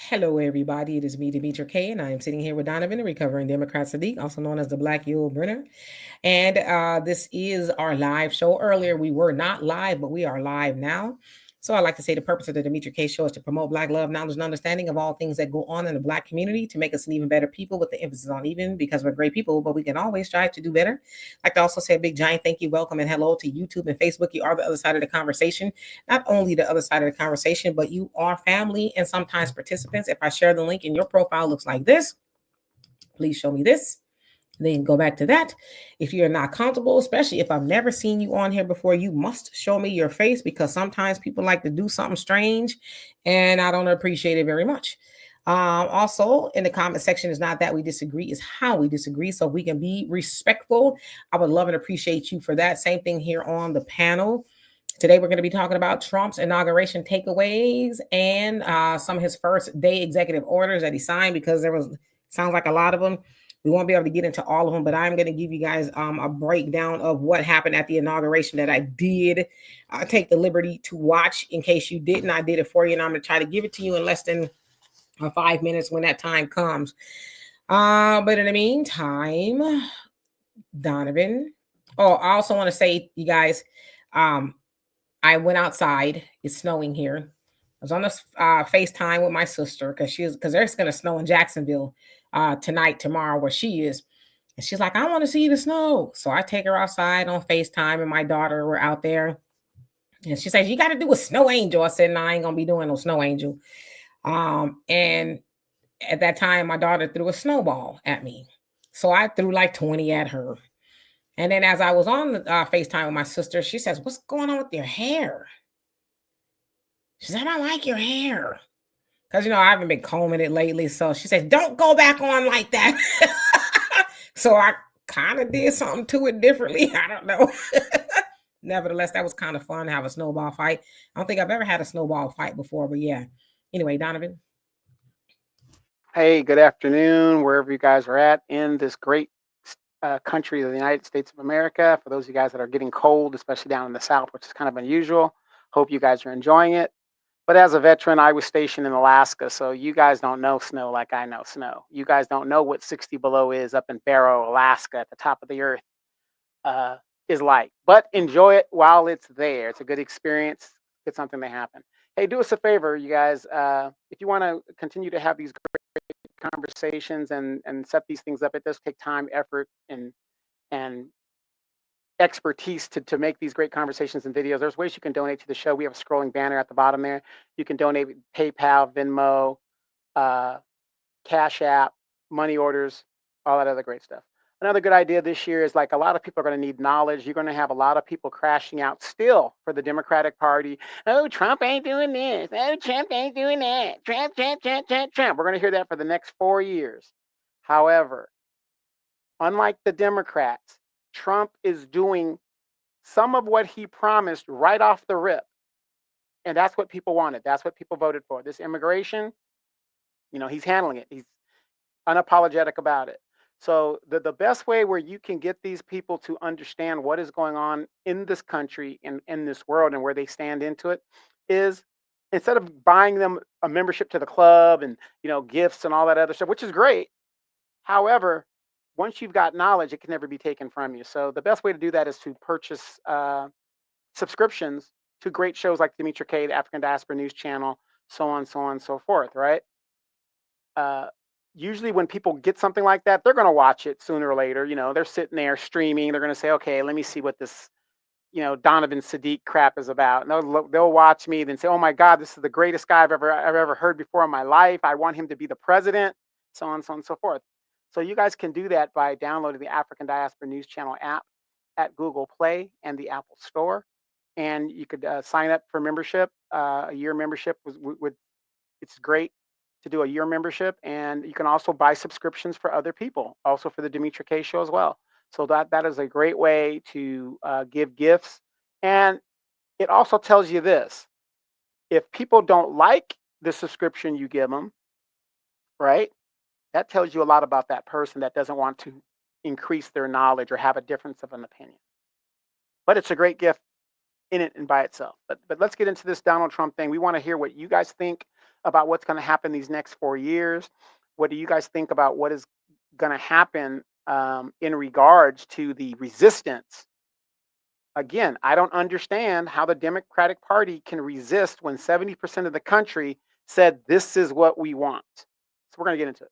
Hello, everybody. It is me, Demetra K, and I am sitting here with Donovan, a recovering Democrat Saadiq, also known as the Black Yule Brenner. And this is our live show. Earlier, we were not live, but we are live now. So I like to say the purpose of the Demetra K show is to promote Black love, knowledge, and understanding of all things that go on in the Black community to make us an even better people with the emphasis on even because we're great people, but we can always strive to do better. I'd like to also say a big giant thank you, welcome, and hello to YouTube and Facebook. You are the other side of the conversation. Not only the other side of the conversation, but you are family and sometimes participants. If I share the link and your profile looks like this, please show me this. Then go back to that. If you're not comfortable, especially if I've never seen you on here before, you must show me your face because sometimes people like to do something strange and I don't appreciate it very much. Also, in the comment section, is not that we disagree, is how we disagree. So we can be respectful. I would love and appreciate you for that. Same thing here on the panel. Today, we're going to be talking about Trump's inauguration takeaways and some of his first day executive orders that he signed because sounds like a lot of them. We won't be able to get into all of them, but I'm going to give you guys a breakdown of what happened at the inauguration that I did take the liberty to watch. In case you didn't, I did it for you, and I'm going to try to give it to you in less than 5 minutes when that time comes. But in the meantime, Donovan. Oh, I also want to say, you guys, I went outside. It's snowing here. I was on this FaceTime with my sister because there's going to snow in Jacksonville tonight, tomorrow, where she is. And she's like, I want to see the snow. So I take her outside on FaceTime, and my daughter were out there. And she says, you got to do a snow angel. I said, no, I ain't going to be doing no snow angel. And at that time, my daughter threw a snowball at me. So I threw like 20 at her. And then as I was on the FaceTime with my sister, she says, what's going on with your hair? She said, I don't like your hair. Because, I haven't been combing it lately. So she said, don't go back on like that. So I kind of did something to it differently. I don't know. Nevertheless, that was kind of fun to have a snowball fight. I don't think I've ever had a snowball fight before, but yeah. Anyway, Donovan. Hey, good afternoon, wherever you guys are at in this great country of the United States of America. For those of you guys that are getting cold, especially down in the South, which is kind of unusual, hope you guys are enjoying it. But as a veteran, I was stationed in Alaska, so you guys don't know snow like I know snow. You guys don't know what 60 below is up in Barrow, Alaska, at the top of the earth is like. But enjoy it while it's there. It's a good experience. It's something to happen. Hey, do us a favor, you guys. If you want to continue to have these conversations and set these things up, it does take time, effort, and expertise to make these great conversations and videos. There's ways you can donate to the show. We have a scrolling banner at the bottom there. You can donate PayPal, Venmo, Cash App, money orders, all that other great stuff. Another good idea this year is like a lot of people are going to need knowledge. You're going to have a lot of people crashing out still for the Democratic Party. Oh, Trump ain't doing this. Oh, Trump ain't doing that. Trump, Trump, Trump, Trump, Trump. We're going to hear that for the next 4 years. However, unlike the Democrats, Trump is doing some of what he promised right off the rip. And that's what people wanted. That's what people voted for. This immigration, he's handling it. He's unapologetic about it. So the best way where you can get these people to understand what is going on in this country and in this world and where they stand into it is instead of buying them a membership to the club and gifts and all that other stuff, which is great. However, once you've got knowledge, it can never be taken from you. So the best way to do that is to purchase subscriptions to great shows like Demetra K, the African Diaspora News Channel, so on, so on, so forth, right? Usually when people get something like that, they're going to watch it sooner or later. They're sitting there streaming. They're going to say, okay, let me see what this, Donovan Saadiq crap is about. And they'll watch me, then say, oh my God, this is the greatest guy I've ever heard before in my life. I want him to be the president, so on, so on, so forth. So you guys can do that by downloading the African Diaspora News Channel app at Google Play and the Apple Store. And you could sign up for membership. A year membership it's great to do a year membership, and you can also buy subscriptions for other people, also for the Demetra K show as well. So that is a great way to give gifts. And it also tells you this: if people don't like the subscription you give them, right, that tells you a lot about that person that doesn't want to increase their knowledge or have a difference of an opinion. But it's a great gift in it and by itself. But let's get into this Donald Trump thing. We want to hear what you guys think about what's going to happen these next 4 years. What do you guys think about what is going to happen in regards to the resistance? Again, I don't understand how the Democratic Party can resist when 70% of the country said this is what we want. So we're going to get into it.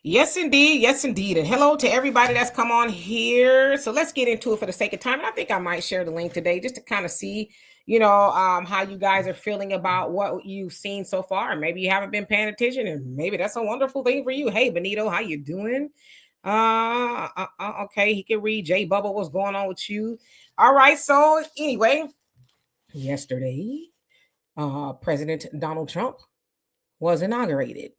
Yes, indeed. Yes, indeed. And hello to everybody that's come on here. So let's get into it for the sake of time. And I think I might share the link today just to kind of see, how you guys are feeling about what you've seen so far. And maybe you haven't been paying attention, and maybe that's a wonderful thing for you. Hey, Benito, how you doing? Okay, he can read. J Bubba, what's going on with you? All right. So anyway, yesterday, President Donald Trump was inaugurated.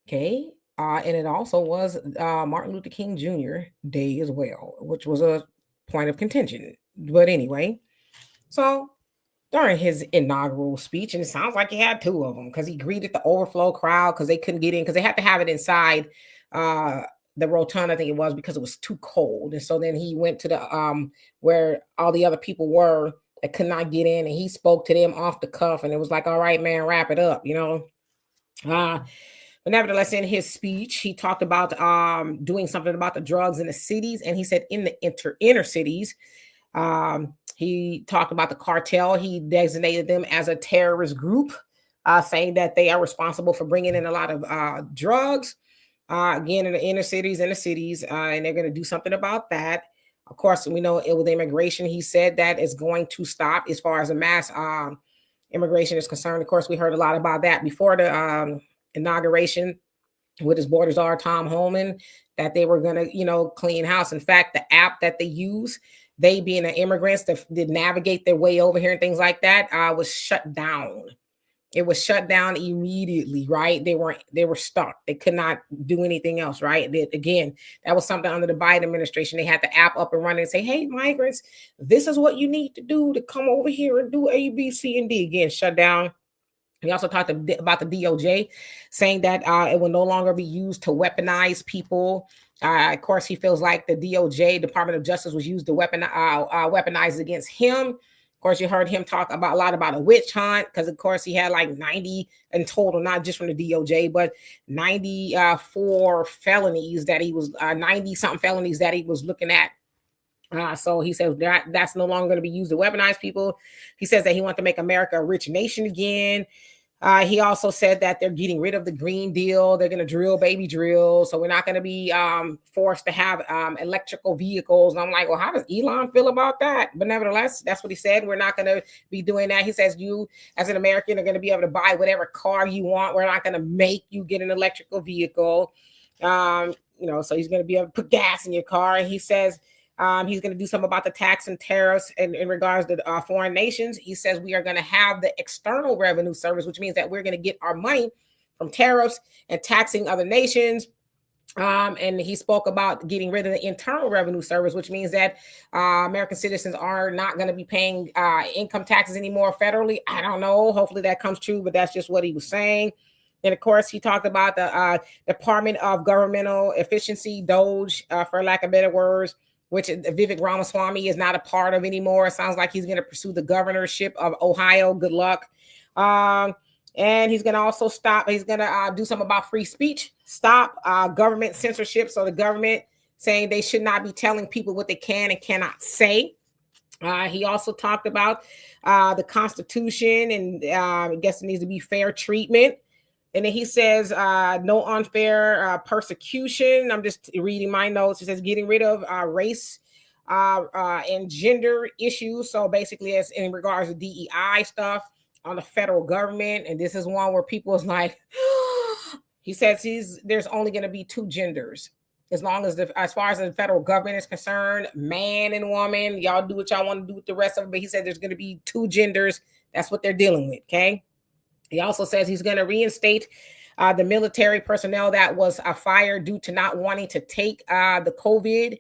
Okay. And it also was Martin Luther King Jr. Day as well, which was a point of contention. But anyway, so during his inaugural speech, and it sounds like he had two of them because he greeted the overflow crowd because they couldn't get in because they had to have it inside uh, the rotunda, I think it was, because it was too cold. And so then he went to the where all the other people were that could not get in, and he spoke to them off the cuff, and it was like, all right, man, wrap it up, but nevertheless, in his speech, he talked about doing something about the drugs in the cities, and he said in the inner cities, he talked about the cartel. He designated them as a terrorist group, saying that they are responsible for bringing in a lot of drugs. Again, in the inner cities and the cities, and they're going to do something about that. Of course, we know with immigration, he said that it's going to stop as far as the mass immigration is concerned. Of course, we heard a lot about that before the inauguration with his borders are Tom Holman, that they were going to, clean house. In fact, the app that they use, they being the immigrants that did navigate their way over here and things like that, was shut down. It was shut down immediately, right? They were stuck. They could not do anything else, right? Again, that was something under the Biden administration. They had the app up and running and say, hey, migrants, this is what you need to do to come over here and do A, B, C, and D. Again, shut down. He also talked about the DOJ, saying that it will no longer be used to weaponize people. Of course, he feels like the DOJ, Department of Justice, was used to weaponize against him. Of course, you heard him talk about a lot about a witch hunt because, of course, he had like 90 in total, not just from the DOJ, but 94 felonies that he was 90 something felonies that he was looking at. So he says that's no longer going to be used to weaponize people. He says that he wants to make America a rich nation again. He also said that they're getting rid of the Green Deal. They're going to drill baby drill. So we're not going to be forced to have electrical vehicles. And I'm like, well, how does Elon feel about that? But nevertheless, that's what he said. We're not going to be doing that. He says you, as an American, are going to be able to buy whatever car you want. We're not going to make you get an electrical vehicle. So he's going to be able to put gas in your car. And he says, he's going to do something about the tax and tariffs in regards to foreign nations. He says we are going to have the external revenue service, which means that we're going to get our money from tariffs and taxing other nations. And he spoke about getting rid of the internal revenue service, which means that American citizens are not going to be paying income taxes anymore federally. I don't know. Hopefully that comes true, but that's just what he was saying. And of course, he talked about the Department of Governmental Efficiency, DOGE, for lack of better words, which Vivek Ramaswamy is not a part of anymore. It sounds like he's going to pursue the governorship of Ohio. Good luck. And he's going to also stop. He's going to do something about free speech, stop government censorship. So the government saying they should not be telling people what they can and cannot say. He also talked about the Constitution, and I guess it needs to be fair treatment. And then he says, no unfair persecution. I'm just reading my notes. He says, getting rid of race and gender issues. So basically, it's in regards to DEI stuff on the federal government. And this is one where people is like, he says there's only going to be two genders. As long as as far as the federal government is concerned, man and woman, y'all do what y'all want to do with the rest of it. But he said there's going to be two genders. That's what they're dealing with. Okay. He also says he's going to reinstate the military personnel that was fired due to not wanting to take the COVID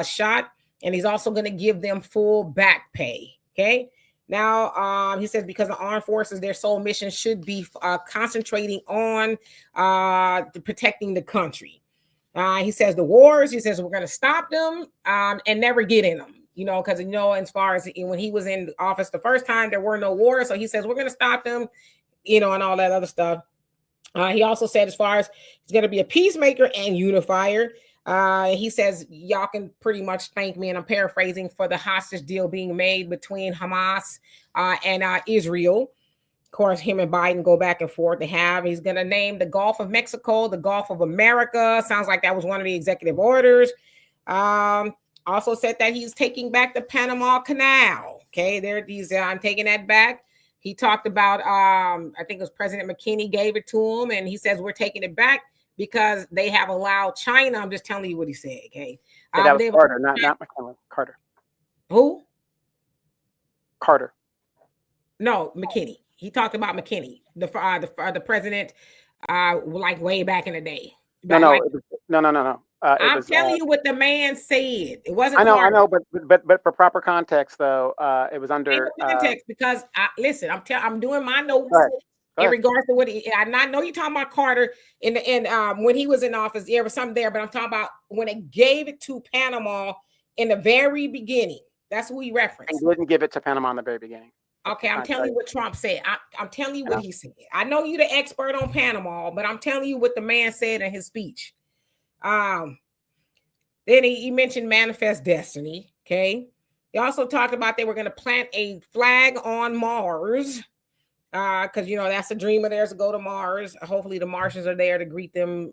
shot. And he's also going to give them full back pay. Okay. Now, he says because the armed forces, their sole mission should be concentrating on protecting the country. He says the wars, he says we're going to stop them and never get in them. because as far as when he was in office the first time, there were no wars. So he says we're going to stop them, and all that other stuff. He also said, as far as he's going to be a peacemaker and unifier. He says, y'all can pretty much thank me, and I'm paraphrasing, for the hostage deal being made between Hamas and Israel. Of course, him and Biden go back and forth. He's going to name the Gulf of Mexico the Gulf of America. Sounds like that was one of the executive orders. Also said that he's taking back the Panama Canal. Okay, I'm taking that back. He talked about, I think it was President McKinney gave it to him, and he says we're taking it back because they have allowed China. I'm just telling you what he said. Okay, that was Carter, not McKinley. Carter. Who? Carter. No, McKinney. He talked about McKinney, the president, like way back in the day. No. I'm telling you what the man said. It wasn't. I know, but for proper context, though, it was under context because listen. I'm doing my notes in regards to what I know you're talking about Carter when he was in office. There was something there, but I'm talking about when it gave it to Panama in the very beginning. That's who he referenced. And didn't give it to Panama in the very beginning. Okay, I'm telling you what Trump said. I'm telling you what he said. I know you're the expert on Panama, but I'm telling you what the man said in his speech. Then he mentioned manifest destiny. Okay. He also talked about they were going to plant a flag on Mars. Because that's a dream of theirs to go to Mars. Hopefully the Martians are there to greet them.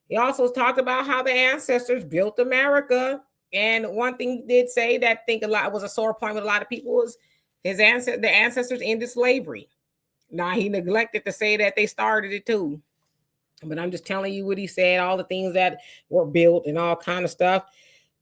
He also talked about how the ancestors built America. And one thing he did say that I think was a sore point with a lot of people was the ancestors ended slavery. Now he neglected to say that they started it too. But I'm just telling you what he said, all the things that were built and all kind of stuff.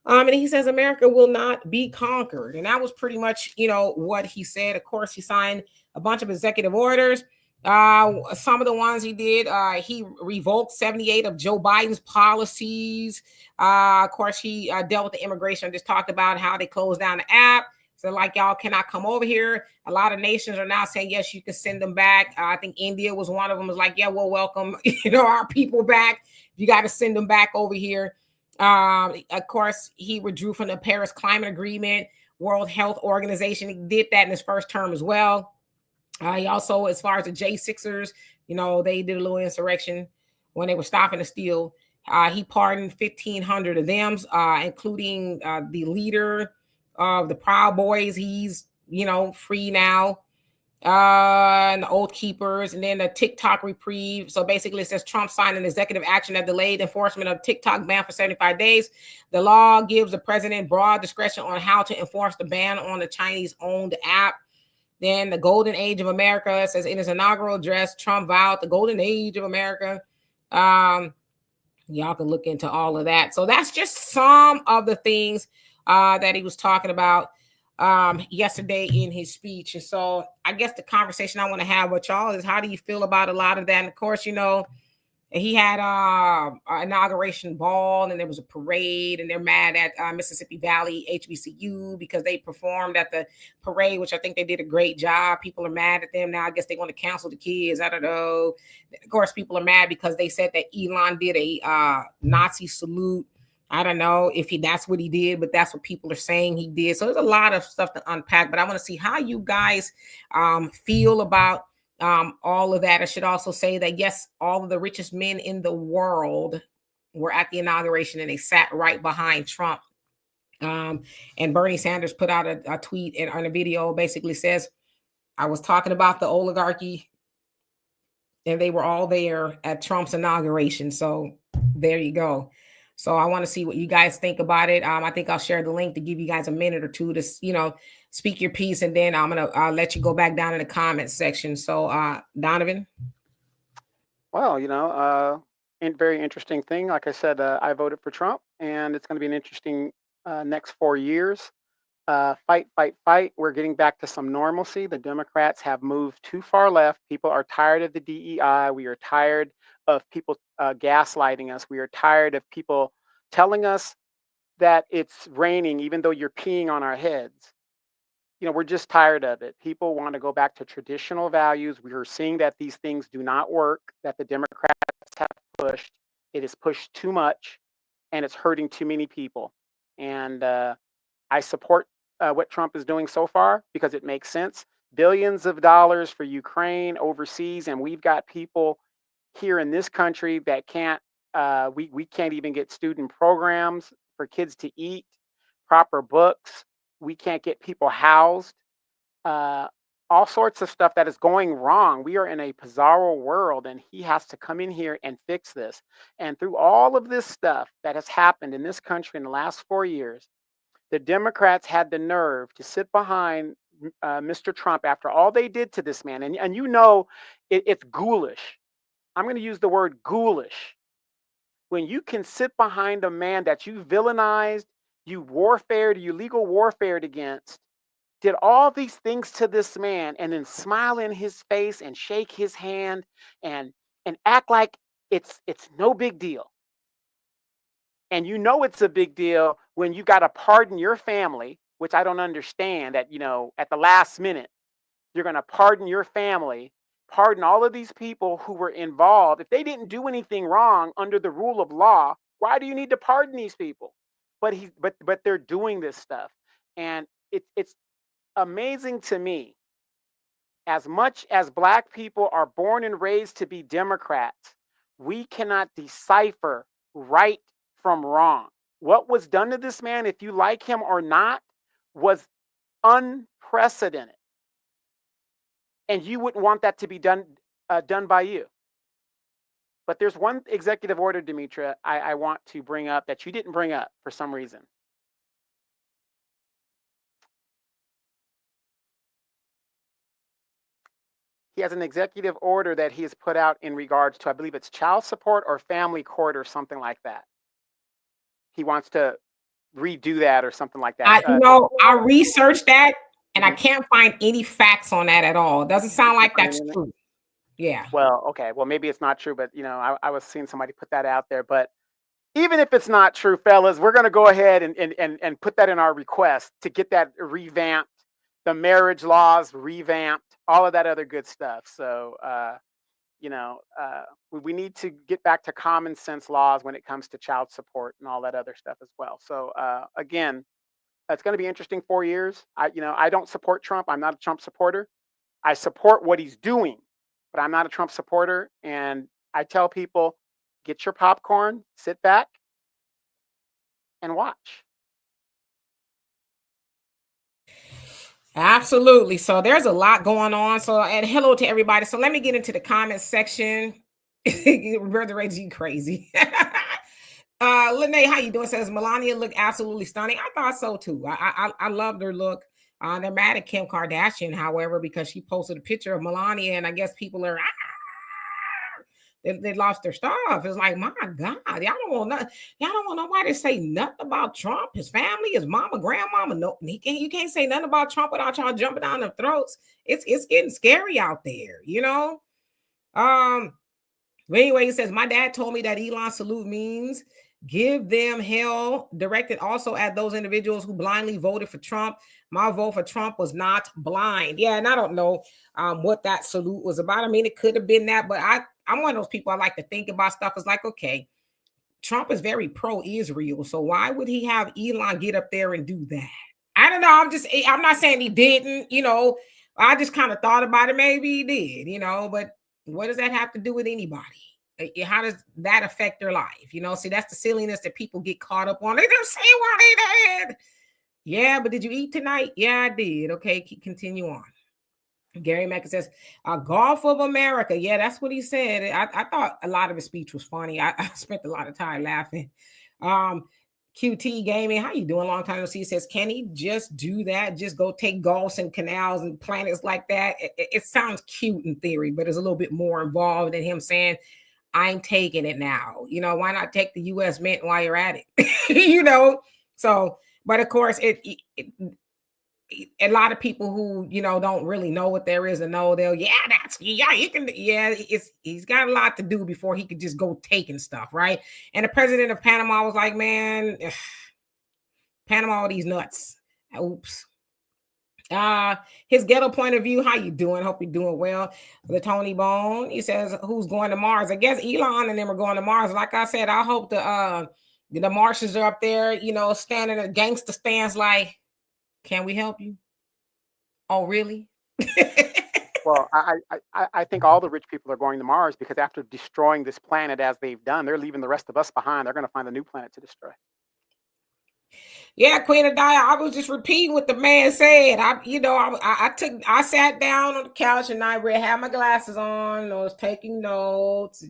And he says America will not be conquered. And that was pretty much, what he said. Of course, he signed a bunch of executive orders. Some of the ones he did, he revoked 78 of Joe Biden's policies. Of course, he dealt with the immigration. I just talked about how they closed down the app. So like, y'all cannot come over here. A lot of nations are now saying, yes, you can send them back. I think India was one of them. Was like, yeah, we'll welcome, our people back. You got to send them back over here. Of course, he withdrew from the Paris Climate Agreement, World Health Organization. He did that in his first term as well. He also, as far as the J6ers, they did a little insurrection when they were stopping the steal. He pardoned 1,500 of them, including the leader of the Proud Boys. He's, free now. And the Oath Keepers, and then the TikTok reprieve. So basically it says Trump signed an executive action that delayed enforcement of TikTok ban for 75 days. The law gives the president broad discretion on how to enforce the ban on the Chinese-owned app. Then the Golden Age of America says in his inaugural address, Trump vowed the Golden Age of America. Y'all can look into all of that. So that's just some of the things that he was talking about yesterday in his speech. And so I guess the conversation I want to have with y'all is, how do you feel about a lot of that? And of course, he had an inauguration ball, and there was a parade, and they're mad at Mississippi Valley HBCU because they performed at the parade, which I think they did a great job. People are mad at them now. I guess they want to cancel the kids. I don't know. Of course, people are mad because they said that Elon did a Nazi salute. I don't know if that's what he did, but that's what people are saying he did. So there's a lot of stuff to unpack, but I want to see how you guys feel about all of that. I should also say that, yes, all of the richest men in the world were at the inauguration, and they sat right behind Trump. And Bernie Sanders put out a tweet and on a video, basically says, I was talking about the oligarchy, and they were all there at Trump's inauguration. So there you go. So I want to see what you guys think about it. I think I'll share the link to give you guys a minute or two to, speak your piece, and then I'm going to let you go back down in the comments section. So, Donovan. Well, very interesting thing. Like I said, I voted for Trump, and it's going to be an interesting next 4 years. Fight, fight, fight. We're getting back to some normalcy. The Democrats have moved too far left. People are tired of the DEI. We are tired of people gaslighting us. We are tired of people telling us that it's raining even though you're peeing on our heads. We're just tired of it. People want to go back to traditional values. We are seeing that these things do not work, that the Democrats have pushed. It is pushed too much, and it's hurting too many people. And I I support what Trump is doing so far because it makes sense. Billions of dollars for Ukraine overseas, and we've got people here in this country that can't. We can't even get student programs for kids to eat, proper books. We can't get people housed. Uh, all sorts of stuff that is going wrong. We are in a bizarro world, and he has to come in here and fix this. And through all of this stuff that has happened in this country in the last 4 years, the Democrats had the nerve to sit behind Mr. Trump after all they did to this man. And you know, it's ghoulish. I'm going to use the word ghoulish. When you can sit behind a man that you villainized, you warfared, you legal warfared against, did all these things to this man, and then smile in his face and shake his hand and act like it's no big deal. And you know it's a big deal when you got to pardon your family, which I don't understand that, at the last minute, you're going to pardon your family, pardon all of these people who were involved. If they didn't do anything wrong under the rule of law, why do you need to pardon these people? But they're doing this stuff. And it's amazing to me. As much as Black people are born and raised to be Democrats, we cannot decipher right from wrong. What was done to this man, if you like him or not, was unprecedented. And you wouldn't want that to be done by you. But there's one executive order, Demetra, I want to bring up that you didn't bring up for some reason. He has an executive order that he has put out in regards to, I believe it's child support or family court or something like that. He wants to redo that or something like that. I researched that and I can't find any facts on that at all. It doesn't sound like that's true. Yeah. Well, okay. Well, maybe it's not true, but I was seeing somebody put that out there. But even if it's not true, fellas, we're going to go ahead and put that in our request to get that revamped, the marriage laws revamped, all of that other good stuff. So, we need to get back to common sense laws when it comes to child support and all that other stuff as well. So, again, it's going to be interesting 4 years. I don't support Trump. I'm not a Trump supporter. I support what he's doing, but I'm not a Trump supporter. And I tell people, get your popcorn, sit back, and watch. Absolutely. So there's a lot going on. So, and hello to everybody. So let me get into the comments section. Brother Reggie, you crazy. Lene, how you doing? Says Melania looked absolutely stunning. I thought so too. I loved her look. They're mad at Kim Kardashian, however, because she posted a picture of Melania, and I guess people are they lost their stuff. It's like, my God, y'all don't want nobody to say nothing about Trump, his family, his mama, grandmama. No, you can't say nothing about Trump without y'all jumping down their throats. It's getting scary out there, But anyway, he says, my dad told me that Elon salute means give them hell, directed also at those individuals who blindly voted for Trump. My vote for Trump was not blind. Yeah, and I don't know what that salute was about. I mean, it could have been that, but I'm one of those people I like to think about stuff. It's like, okay, Trump is very pro-Israel, so why would he have Elon get up there and do that? I don't know. I'm not saying he didn't, I just kind of thought about it. Maybe he did, but what does that have to do with anybody? How does that affect their life? See, that's the silliness that people get caught up on. They didn't say what they did. Yeah, but did you eat tonight? Yeah, I did. Okay, continue on. Gary Mack says, Gulf of America. Yeah, that's what he said. I thought a lot of his speech was funny. I spent a lot of time laughing. QT Gaming, how you doing? Long time no see. He says, can he just do that? Just go take gulfs and canals and planets like that? It sounds cute in theory, but it's a little bit more involved than him saying, I'm taking it now. Why not take the U.S. Mint while you're at it? So, but of course, a lot of people who don't really know what there is to know, he's got a lot to do before he could just go taking stuff, right? And the president of Panama was like, man, Panama, all these nuts. Oops. His ghetto point of view, how you doing? Hope you're doing well. The Tony Bone, he says, who's going to Mars? I guess Elon and them are going to Mars. Like I said, I hope the Martians are up there, standing at gangster stands like, Can we help you? Oh, really? Well, I think all the rich people are going to Mars because after destroying this planet as they've done, they're leaving the rest of us behind. They're going to find a new planet to destroy. Yeah, Queen of Dia, I was just repeating what the man said. I sat down on the couch and I had my glasses on. I was taking notes.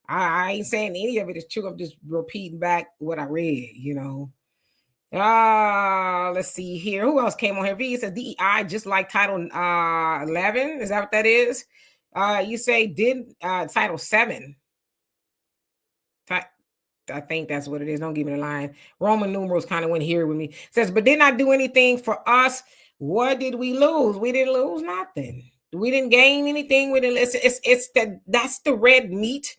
I ain't saying any of it is true. I'm just repeating back what I read. Let's see here. Who else came on here? V says DEI just like Title 11. Is that what that is? You say did Title 7. I think that's what it is. Don't give me the line. Roman numerals kind of went here with me. It says, but did not do anything for us. What did we lose? We didn't lose nothing. We didn't gain anything. We didn't. That's the red meat.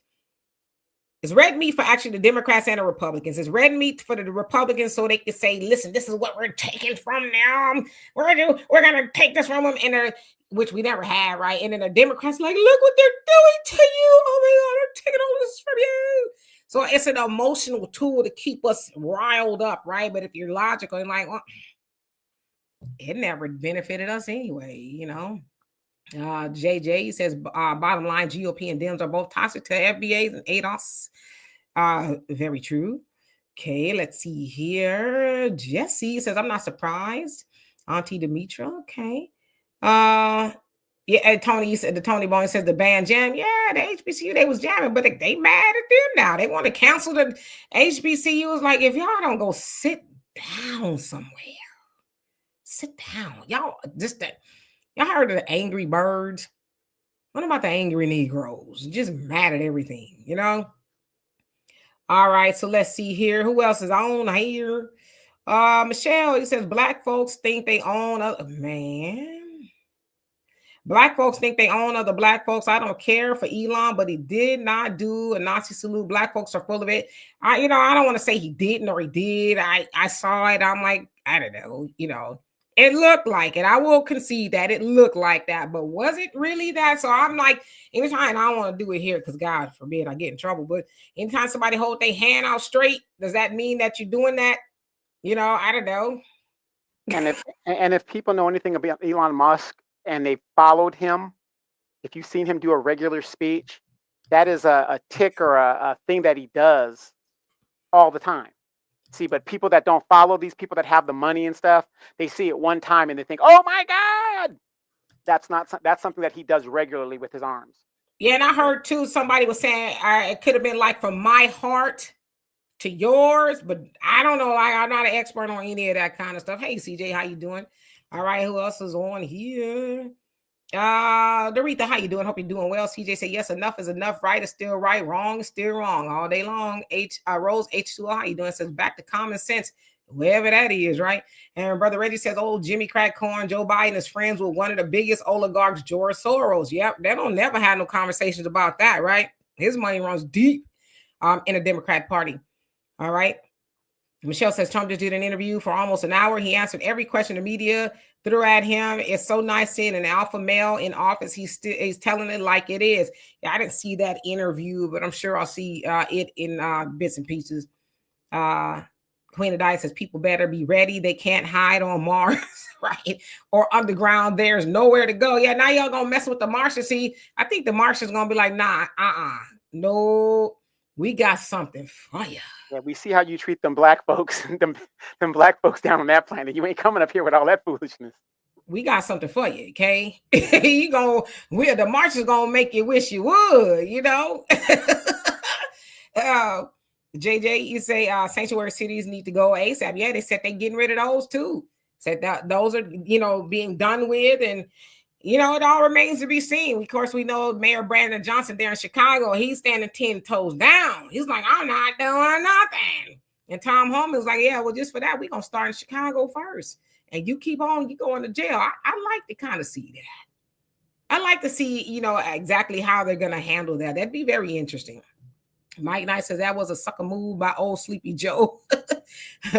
It's red meat for actually the Democrats and the Republicans. It's red meat for the Republicans so they can say, listen, this is what we're taking from them. We're gonna take this from them, which we never had, right? And then the Democrats like, look what they're doing to you. Oh my God, they're taking all this from you. So it's an emotional tool to keep us riled up, right? But if you're logical and like, well, it never benefited us anyway. JJ says, bottom line, GOP and Dems are both toxic to FBAs and ADOS. Very true. Okay, let's see here. Jesse says, I'm not surprised. Auntie Demetra, okay. Yeah, and Tony said the Tony Bone says the band jam. Yeah, the HBCU they was jamming, but they mad at them now. They want to cancel the HBCUs. Like, if y'all don't go sit down somewhere, sit down. Y'all heard of the Angry Birds? What about the Angry Negroes? Just mad at everything, All right, so let's see here. Who else is on here? Michelle, it says black folks think they own man. Black folks think they own other black folks. I don't care for Elon, but he did not do a Nazi salute. Black folks are full of it. I don't want to say he didn't or he did. I saw it. I'm like, I don't know. It looked like it. I will concede that it looked like that, but was it really that? So I'm like, anytime I don't want to do it here because God forbid I get in trouble. But anytime somebody hold their hand out straight, does that mean that you're doing that? I don't know. And if people know anything about Elon Musk and they followed him, if you've seen him do a regular speech, that is a tick or a thing that he does all the time. See, but people that don't follow these people that have the money and stuff, they see it one time and they think, oh my God, that's something that he does regularly with his arms. Yeah, and I heard too, somebody was saying it could have been like from my heart to yours, but I don't know. I'm not an expert on any of that kind of stuff. Hey, CJ, how you doing? All right, who else is on here? Doretha, how you doing? Hope you're doing well. CJ said, yes, enough is enough. Right is still right. Wrong is still wrong all day long. Rose H2O, how you doing? Says back to common sense, wherever that is, right? And Brother Reggie says, oh, Jimmy Crack Corn, Joe Biden is friends with one of the biggest oligarchs, George Soros. Yep, they don't never have no conversations about that, right? His money runs deep in the Democrat Party. All right. Michelle says Trump just did an interview for almost an hour. He answered every question the media threw at him. It's so nice seeing an alpha male in office. He's telling it like it is. Yeah, I didn't see that interview, but I'm sure I'll see it in bits and pieces. Queen of Dice says people better be ready. They can't hide on Mars, right? Or underground. There's nowhere to go. Yeah, now y'all gonna mess with the Martians. See, I think the Martians gonna be like, nah, no. We got something for you. Yeah, we see how you treat them black folks, them black folks down on that planet. You ain't coming up here with all that foolishness. We got something for you, okay? The Martians gonna make you wish you would, JJ, you say sanctuary cities need to go ASAP. Yeah, they said they're getting rid of those too. Said that those are, being done with, and it all remains to be seen. Of course, we know Mayor Brandon Johnson there in Chicago. He's standing 10 toes down. He's like, I'm not doing nothing. And Tom Homan was like, yeah, well, just for that, we're going to start in Chicago first. And you keep on, you going to jail. I like to kind of see that. I like to see, exactly how they're going to handle that. That'd be very interesting. Mike Knight says that was a sucker move by old Sleepy Joe.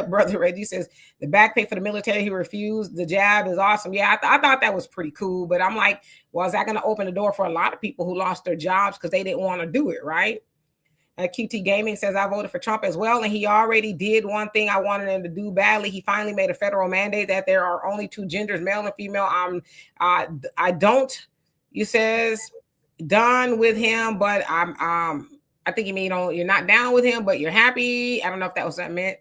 Brother Reggie says the back pay for the military, he refused. The jab is awesome. Yeah, I thought that was pretty cool. But I'm like, well, is that going to open the door for a lot of people who lost their jobs because they didn't want to do it, right? QT Gaming says I voted for Trump as well, and he already did one thing I wanted him to do badly. He finally made a federal mandate that there are only two genders, male and female. I don't. You says done with him, but I think you mean you're not down with him, but you're happy. I don't know if that was what I meant.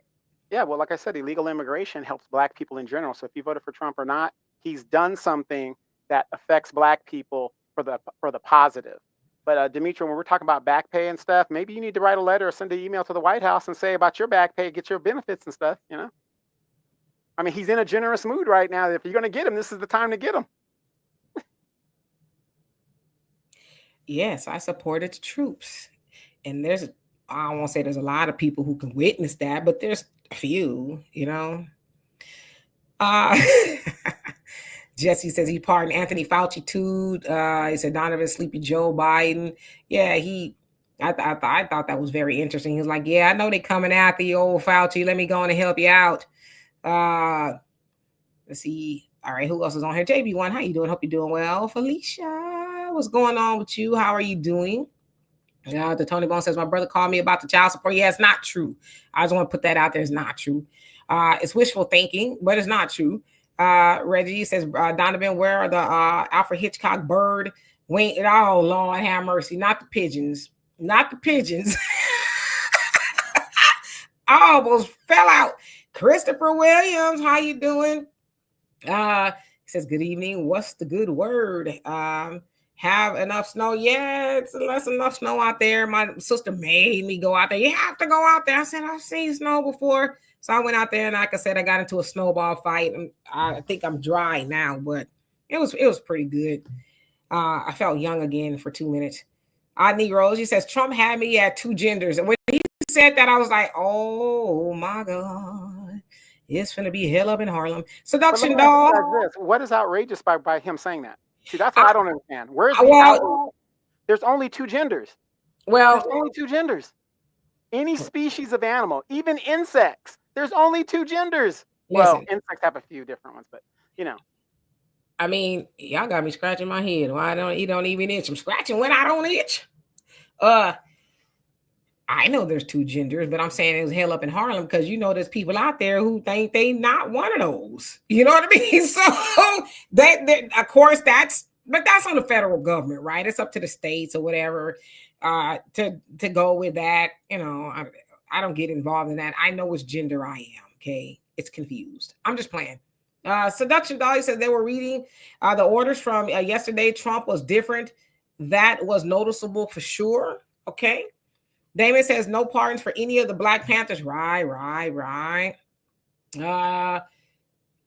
Yeah, well, like I said, illegal immigration helps Black people in general. So if you voted for Trump or not, he's done something that affects Black people for the positive. But Dimitri, when we're talking about back pay and stuff, maybe you need to write a letter or send an email to the White House and say about your back pay, get your benefits and stuff. You know, I mean, he's in a generous mood right now. If you're going to get him, this is the time to get him. Yes, I supported the troops, and I won't say there's a lot of people who can witness that, but there's a few, you know. Uh Jesse says he pardoned Anthony Fauci too. He said Donovan sleepy Joe Biden. Yeah, I thought that was very interesting. He was like, yeah, I know they coming after you, old Fauci. Let me go on and help you out. Let's see. All right, who else is on here? JB1, how you doing? Hope you're doing well. Felicia, what's going on with you? How are you doing? The Tony Bone says, my brother called me about the child support. Yeah, it's not true. I just want to put that out there. It's not true. It's wishful thinking, but it's not true. Reggie says, Donovan, where are the Alfred Hitchcock bird wing? Oh, Lord have mercy. Not the pigeons. Not the pigeons. I almost fell out. Christopher Williams, how you doing? He says, good evening. What's the good word? Have enough snow? Yeah, it's less enough snow out there. My sister made me go out there. You have to go out there. I said, I've seen snow before. So I went out there, and like I said, I got into a snowball fight. And I think I'm dry now, but it was pretty good. I felt young again for 2 minutes. Negroes, he says, Trump had me at two genders. And when he said that, I was like, oh my God. It's going to be hell up in Harlem. Seduction dog. What is outrageous by him saying that? See, that's what I don't understand. Where's the outrage? There's only two genders. Well, there's only two genders. Any species of animal, even insects, there's only two genders. Listen, well, insects have a few different ones, but you know. I mean, y'all got me scratching my head. Why don't you don't even itch? I'm scratching when I don't itch. I know there's two genders, but I'm saying it was hell up in Harlem because you know there's people out there who think they not one of those. You know what I mean? So that of course that's on the federal government, right? It's up to the states or whatever to go with that. You know, I don't get involved in that. I know which gender I am. Okay, it's confused. I'm just playing. Seduction Dolly said they were reading the orders from yesterday. Trump was different. That was noticeable for sure. Okay. Damon says no pardons for any of the Black Panthers. Right.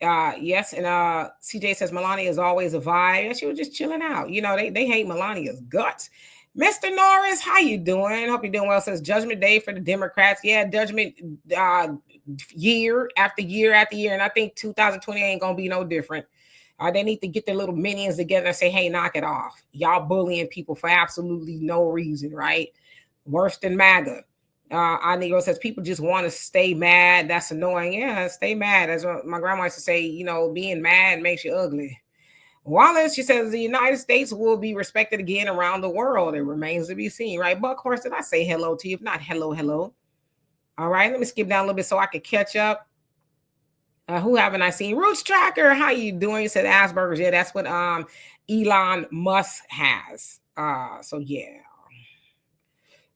Yes, and CJ says Melania is always a vibe. And she was just chilling out. You know, they hate Melania's guts. Mr. Norris, how you doing? Hope you're doing well. Says Judgment Day for the Democrats. Yeah, judgment year after year after year. And I think 2020 ain't gonna be no different. They need to get their little minions together and say, hey, knock it off. Y'all bullying people for absolutely no reason, right? Worse than MAGA. Negro says people just want to stay mad. That's annoying. Yeah, stay mad. That's what my grandma used to say. You know, being mad makes you ugly. Wallace, she says the United States will be respected again around the world. It remains to be seen, right? Buckhorse, did I say hello to you? If not, hello. All right, let me skip down a little bit so I can catch up. Who haven't I seen? Roots Tracker, how you doing? You said Asperger's. Yeah, that's what Elon Musk has. So yeah.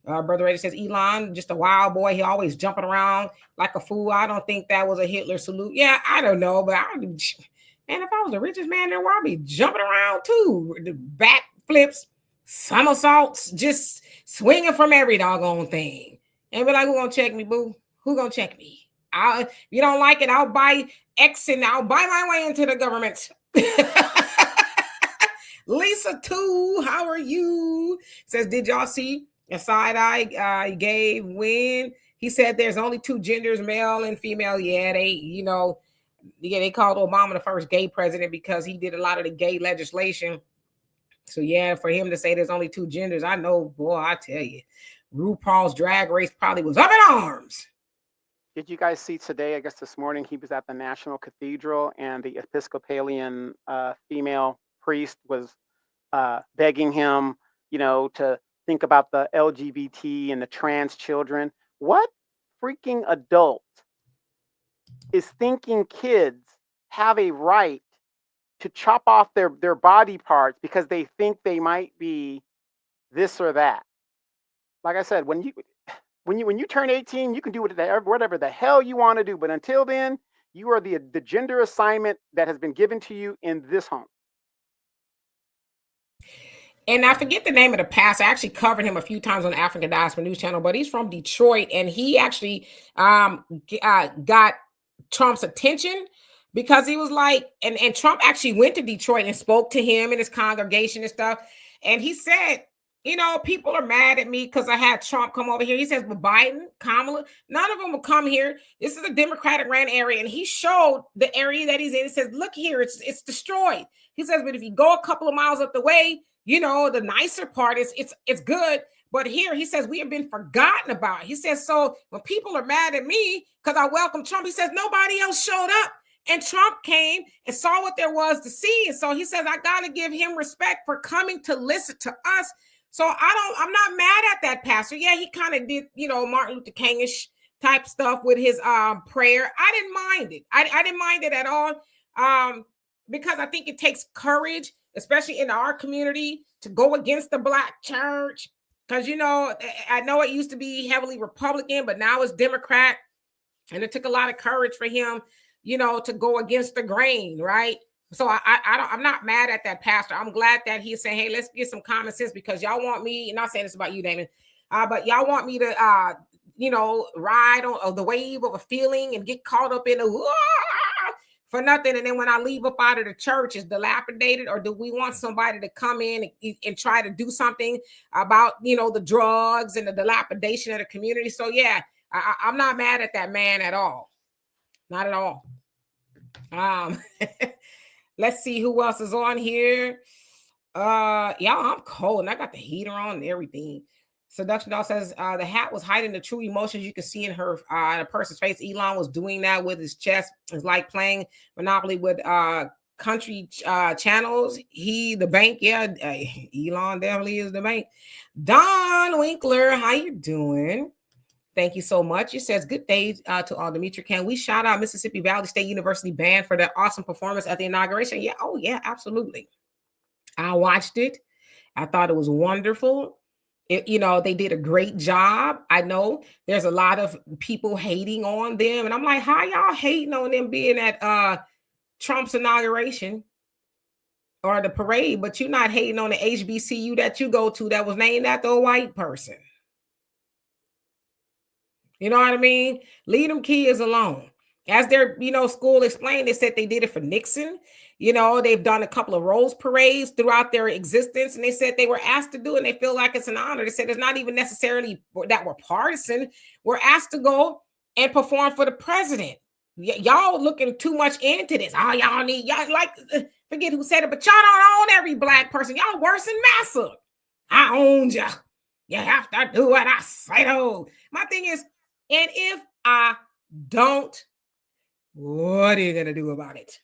Brother Reddy says Elon, just a wild boy. He always jumping around like a fool. I don't think that was a Hitler salute. Yeah, I don't know, but man, if I was the richest man in the world, I'd be jumping around too. The back flips, somersaults, just swinging from every doggone thing. And be like, who gonna check me, boo? Who gonna check me? If you don't like it, I'll buy X and I'll buy my way into the government. Lisa too, how are you? Says, did y'all see a side eye gave when he said there's only two genders, male and female? Yeah, they called Obama the first gay president because he did a lot of the gay legislation. So yeah, for him to say there's only two genders, I know, boy, I tell you, RuPaul's Drag Race probably was up in arms. Did you guys see today, I guess this morning, he was at the National Cathedral and the Episcopalian female priest was begging him, to think about the LGBT and the trans children. What freaking adult is thinking kids have a right to chop off their body parts because they think they might be this or that? Like I said, when you turn 18, you can do whatever the hell you want to do. But until then, you are the gender assignment that has been given to you in this home. And I forget the name of the pastor. I actually covered him a few times on the African Diaspora News Channel, but he's from Detroit, and he actually got Trump's attention because he was like, and Trump actually went to Detroit and spoke to him and his congregation and stuff. And he said, people are mad at me because I had Trump come over here. He says, but Biden, Kamala, none of them will come here. This is a Democratic ran area. And he showed the area that he's in. He says, look here, it's destroyed. He says, but if you go a couple of miles up the way, the nicer part is it's good. But here he says we have been forgotten about. He says, so when people are mad at me because I welcome Trump, he says nobody else showed up. And Trump came and saw what there was to see. And so he says, I got to give him respect for coming to listen to us. So I'm not mad at that pastor. Yeah, he kind of did, Martin Luther King-ish type stuff with his prayer. I didn't mind it. I didn't mind it at all. Because I think it takes courage, especially in our community, to go against the Black church. Because, I know it used to be heavily Republican, but now it's Democrat. And it took a lot of courage for him, to go against the grain, right? So I'm not mad at that pastor. I'm glad that he's saying, hey, let's get some common sense because y'all want me, and I'm not saying this about you, Damon, but y'all want me to, ride on the wave of a feeling and get caught up in for nothing. And then when I leave up out of the church, is dilapidated, or do we want somebody to come in and try to do something about, the drugs and the dilapidation of the community? So yeah, I'm not mad at that man at all. Not at all. Let's see who else is on here. Y'all, I'm cold and I got the heater on and everything. Seduction Doll says the hat was hiding the true emotions you could see in her in a person's face. Elon was doing that with his chest. It's like playing Monopoly with country channels. The bank, yeah. Elon definitely is the bank. Don Winkler, how you doing? Thank you so much. It says, good day to all. Dimitri, can we shout out Mississippi Valley State University Band for their awesome performance at the inauguration? Yeah. Oh, yeah, absolutely. I watched it. I thought it was wonderful. They did a great job. I know there's a lot of people hating on them. And I'm like, how y'all hating on them being at Trump's inauguration or the parade, but you're not hating on the HBCU that you go to that was named after a white person? You know what I mean? Leave them kids alone. As their, school explained, they said they did it for Nixon. They've done a couple of Rose parades throughout their existence, and they said they were asked to do it, and they feel like it's an honor. They said it's not even necessarily that we're partisan. We're asked to go and perform for the president. Y'all looking too much into this. Oh, y'all forget who said it, but y'all don't own every Black person. Y'all worse than Massa. I owned you. You have to do what I say, though. My thing is, and if I don't, what are you going to do about it?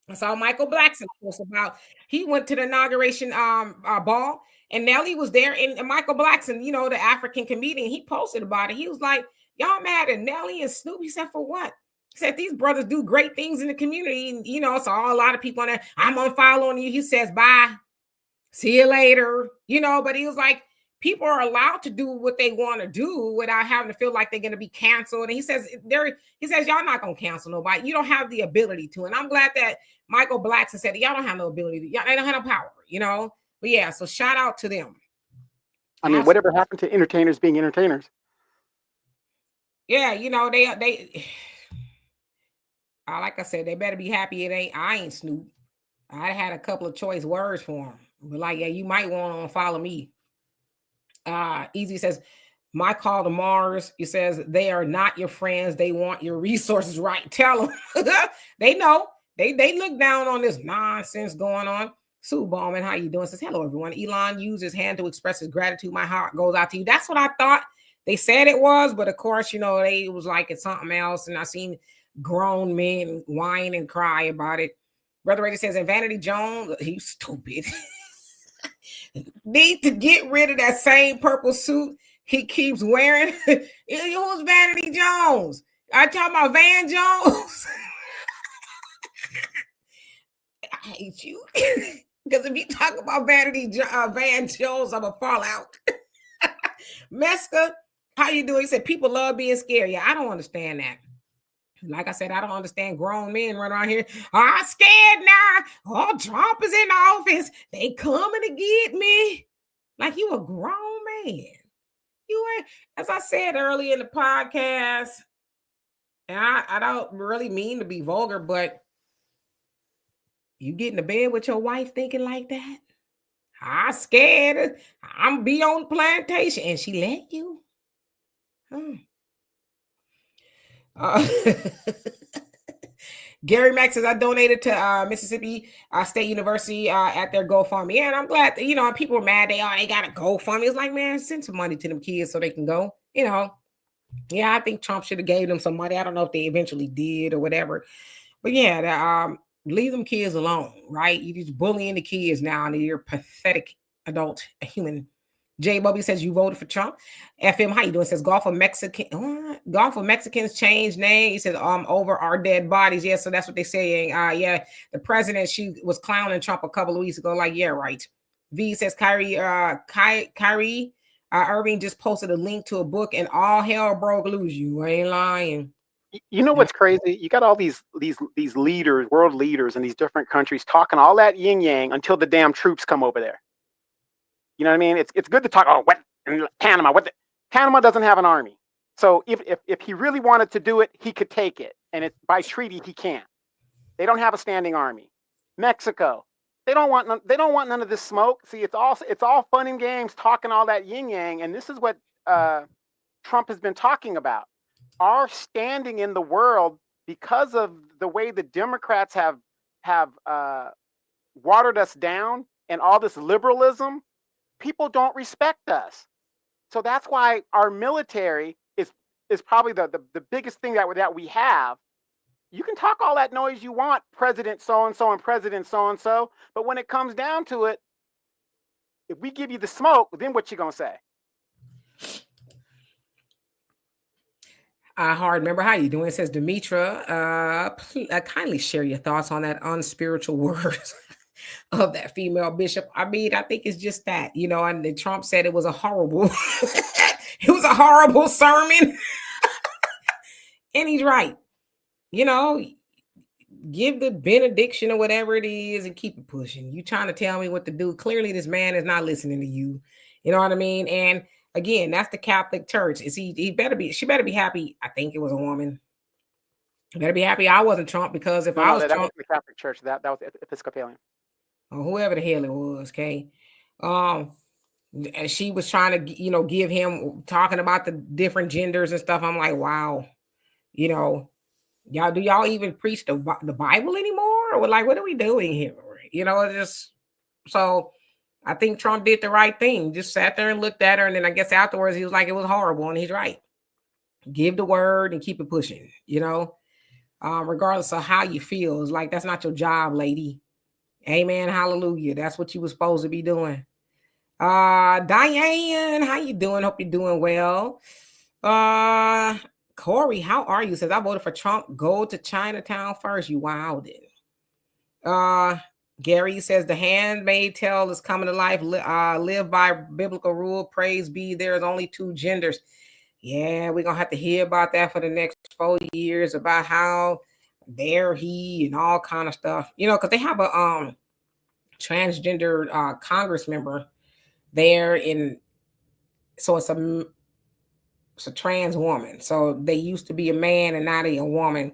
I saw Michael Blackson post about, he went to the inauguration ball, and Nelly was there, and Michael Blackson, the African comedian, he posted about it. He was like, y'all mad at Nelly and Snoop? He said, for what? He said, these brothers do great things in the community. And, so a lot of people on there, I'm unfollowing you. He says, bye. See you later. But he was like, people are allowed to do what they want to do without having to feel like they're going to be canceled. And he says, y'all not going to cancel nobody. You don't have the ability to. And I'm glad that Michael Blackson said, y'all don't have no ability to, y'all they don't have no power, But yeah, so shout out to them. I mean, whatever happened to entertainers being entertainers? Yeah, they like I said, they better be happy I ain't Snoop. I had a couple of choice words for him. But like, yeah, you might want to follow me. Easy says, my call to Mars, he says, they are not your friends. They want your resources, right? Tell them. They know. They look down on this nonsense going on. Sue Ballman, how you doing? Says, hello, everyone. Elon used his hand to express his gratitude. My heart goes out to you. That's what I thought they said it was. But of course, it was like it's something else. And I seen grown men whine and cry about it. Brother Rady says, and Vanity Jones, he's stupid. Need to get rid of that same purple suit he keeps wearing. It was Vanity Jones. I talking about Van Jones. I hate you. Because if you talk about Van Jones, I'm going to fall out. Meska, how you doing? He said people love being scared. Yeah, I don't understand that. Like I said, I don't understand grown men running around here. I'm scared now. Oh, Trump is in office. They coming to get me. Like you a grown man. You ain't, as I said earlier in the podcast, and I don't really mean to be vulgar, but you get into bed with your wife thinking like that? I'm scared. I'm be on plantation. And she let you? Gary Max says, I donated to Mississippi State University at their GoFundMe. Yeah, and I'm glad that, people are mad. They got a GoFundMe. It's like, man, send some money to them kids so they can go. Yeah, I think Trump should have gave them some money. I don't know if they eventually did or whatever. But yeah, leave them kids alone, right? You're just bullying the kids now, and you're a pathetic adult human. Jay Bubby says you voted for Trump. FM, how you doing? Says golf of Mexicans change name. He says over our dead bodies. Yeah, so that's what they're saying. Yeah, the president, she was clowning Trump a couple of weeks ago. Like, yeah, right. V says Kyrie Irving just posted a link to a book and all hell broke loose. You ain't lying. You know what's crazy? You got all these leaders, world leaders in these different countries talking all that yin yang until the damn troops come over there. You know what I mean? It's good to talk. Oh, what Panama? Panama doesn't have an army. So if he really wanted to do it, he could take it, and by treaty he can't. They don't have a standing army. Mexico, they don't want none of this smoke. See, it's all fun and games talking all that yin yang, and this is what Trump has been talking about. Our standing in the world, because of the way the Democrats have watered us down and all this liberalism. People don't respect us. So that's why our military is probably the biggest thing that we have. You can talk all that noise you want, President so-and-so and President so-and-so, but when it comes down to it, if we give you the smoke, then what you gonna say? Hard member, how you doing? It says Demetra, kindly share your thoughts on that unspiritual words of that female bishop. I mean, I think it's just that, and Trump said it was a horrible, sermon. And he's right. Give the benediction or whatever it is and keep it pushing. You trying to tell me what to do. Clearly this man is not listening to you. You know what I mean? And again, that's the Catholic Church. She better be happy. I think it was a woman. Better be happy I wasn't Trump, because if I was that Trump, was the Catholic Church, that was Episcopalian. Or whoever the hell it was, okay. She was trying to, give him talking about the different genders and stuff. I'm like, wow, y'all, do y'all even preach the Bible anymore? Or like, what are we doing here? So I think Trump did the right thing. Just sat there and looked at her. And then I guess afterwards he was like, it was horrible. And he's right. Give the word and keep it pushing, regardless of how you feel. It's like, that's not your job, lady. Amen. Hallelujah. That's what you were supposed to be doing. Diane, how you doing? Hope you're doing well. Corey, how are you? Says, I voted for Trump. Go to Chinatown first. You wilded. Gary says, the handmaid tale is coming to life. Live by biblical rule. Praise be, there's only two genders. Yeah, we're going to have to hear about that for the next 4 years, about how dare he and all kind of stuff. Because they have a transgender Congress member there so it's a trans woman. So they used to be a man and now they a woman.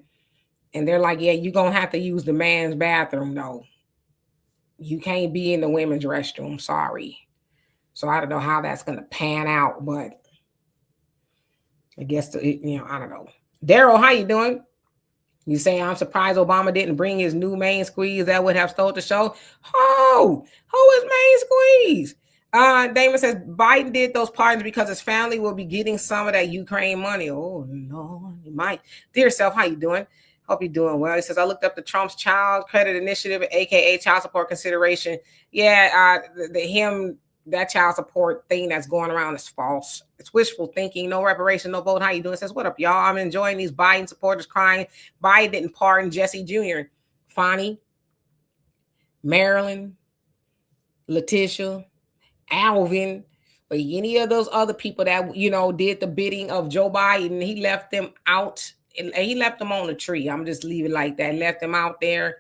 And they're like, yeah, you're going to have to use the man's bathroom. No, you can't be in the women's restroom. Sorry. So I don't know how that's going to pan out, but I guess, I don't know. Daryl, how you doing? You say, I'm surprised Obama didn't bring his new main squeeze. That would have stole the show. Oh, who is main squeeze? Damon says Biden did those pardons because his family will be getting some of that Ukraine money. Oh, no, he might. Dear self, how you doing? Hope you're doing well. He says, I looked up the Trump's Child Credit Initiative, aka child support consideration. Yeah, him, that child support thing that's going around is false. It's wishful thinking. No reparation, no vote. How you doing? Says, what up, y'all? I'm enjoying these Biden supporters crying. Biden didn't pardon Jesse Jr., Fonnie, Marilyn, Letitia, Alvin, or any of those other people that did the bidding of Joe Biden. He left them out. He left them on the tree. I'm just leave it like that. Left them out there.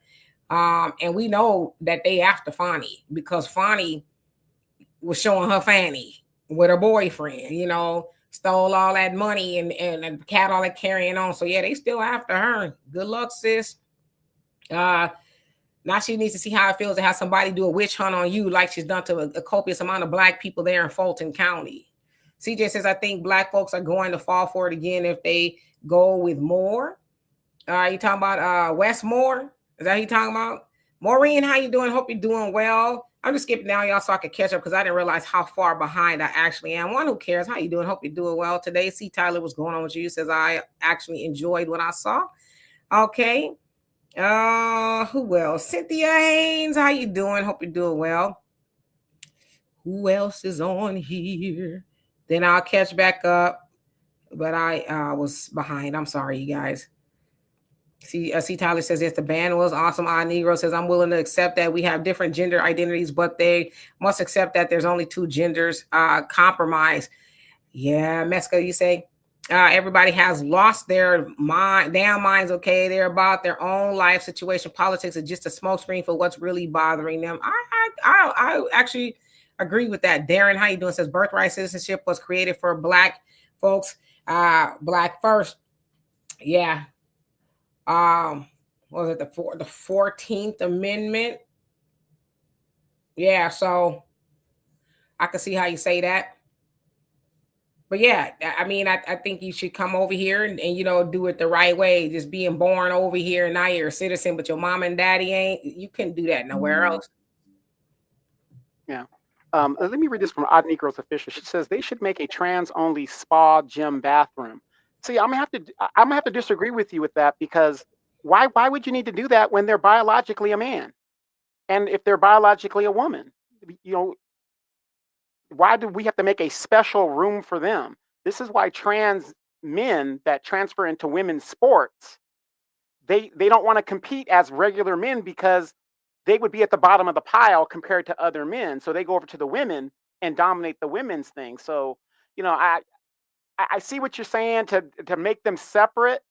And we know that they after Fonnie because Fonnie was showing her fanny with her boyfriend. Stole all that money and the cat all that carrying on. So yeah, they still after her. Good luck, sis. Now she needs to see how it feels to have somebody do a witch hunt on you like she's done to a copious amount of Black people there in Fulton County. CJ says, I think Black folks are going to fall for it again if they go with more. You talking about Westmore? Is that who you talking about? Maureen, how you doing? Hope you're doing well. I'm just skipping down, y'all, so I can catch up because I didn't realize how far behind I actually am. One, who cares? How you doing? Hope you're doing well today. See, Tyler, what's going on with you? Says, I actually enjoyed what I saw. Okay. Who else? Cynthia Haynes, how you doing? Hope you're doing well. Who else is on here? Then I'll catch back up. But I was behind. I'm sorry, you guys. See, Tyler says, yes, the band was awesome. Negro says, I'm willing to accept that we have different gender identities, but they must accept that there's only two genders. Compromise. Yeah, Meska, you say everybody has lost their damn minds. Okay, they're about their own life situation. Politics is just a smokescreen for what's really bothering them. I actually agree with that. Darren, how you doing? Says birthright citizenship was created for Black folks. Black first. Yeah. What was it the 14th Amendment? Yeah, so I can see how you say that. But yeah, I mean, I think you should come over here and do it the right way. Just being born over here and now you're a citizen, but your mom and daddy ain't. You couldn't do that nowhere else. Yeah. Let me read this from Odd Negro's official. She says they should make a trans-only spa, gym, bathroom. See, I'm gonna have to disagree with you with that because why would you need to do that when they're biologically a man, and if they're biologically a woman, you know, why do we have to make a special room for them? This is why trans men that transfer into women's sports, they don't want to compete as regular men because they would be at the bottom of the pile compared to other men. So they go over to the women and dominate the women's thing. So, I see what you're saying to make them separate,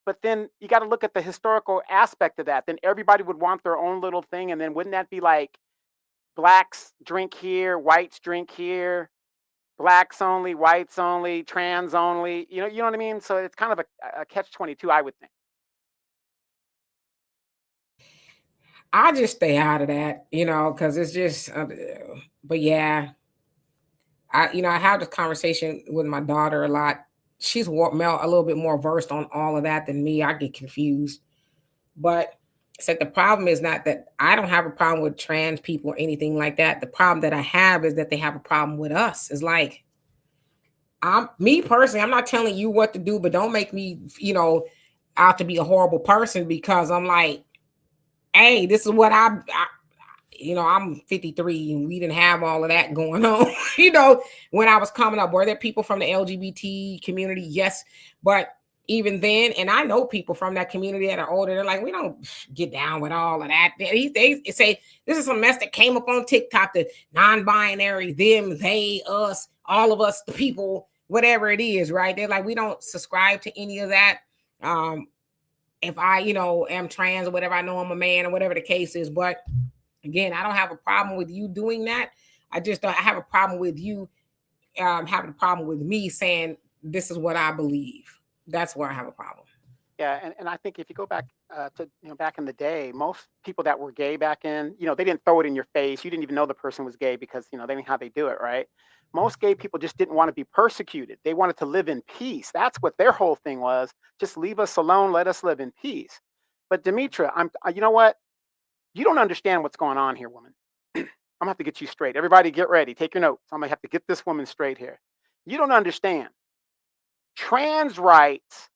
but then you got to look at the historical aspect of that. Then everybody would want their own little thing, and then wouldn't that be like blacks drink here, whites drink here, blacks only, whites only, trans only? You know what I mean? So it's kind of a catch-22, I would think. I just stay out of that, because it's just. But yeah, I have this conversation with my daughter a lot. She's a little bit more versed on all of that than me. I get confused, but said the problem is not that I don't have a problem with trans people or anything like that. The problem that I have is that they have a problem with us. It's like me personally, I'm not telling you what to do, but don't make me, out to be a horrible person because I'm like, hey, this is what I'm 53 and we didn't have all of that going on. When I was coming up, were there people from the LGBT community? Yes. But even then, and I know people from that community that are older, they're like, we don't get down with all of that. They say this is some mess that came up on TikTok, the non-binary, them, they, us, all of us, the people, whatever it is, right? They're like, we don't subscribe to any of that. If I, am trans or whatever, I know I'm a man or whatever the case is. But again, I don't have a problem with you doing that. I just don't have a problem with you having a problem with me saying this is what I believe. That's where I have a problem. Yeah, and I think if you go back to back in the day, most people that were gay back in, they didn't throw it in your face. You didn't even know the person was gay because they didn't how they do it, right? Most gay people just didn't want to be persecuted. They wanted to live in peace. That's what their whole thing was. Just leave us alone. Let us live in peace. But Demetra, you know what? You don't understand what's going on here, woman. I'm gonna have to get you straight. Everybody get ready. Take your notes. I'm gonna have to get this woman straight here. You don't understand. Trans rights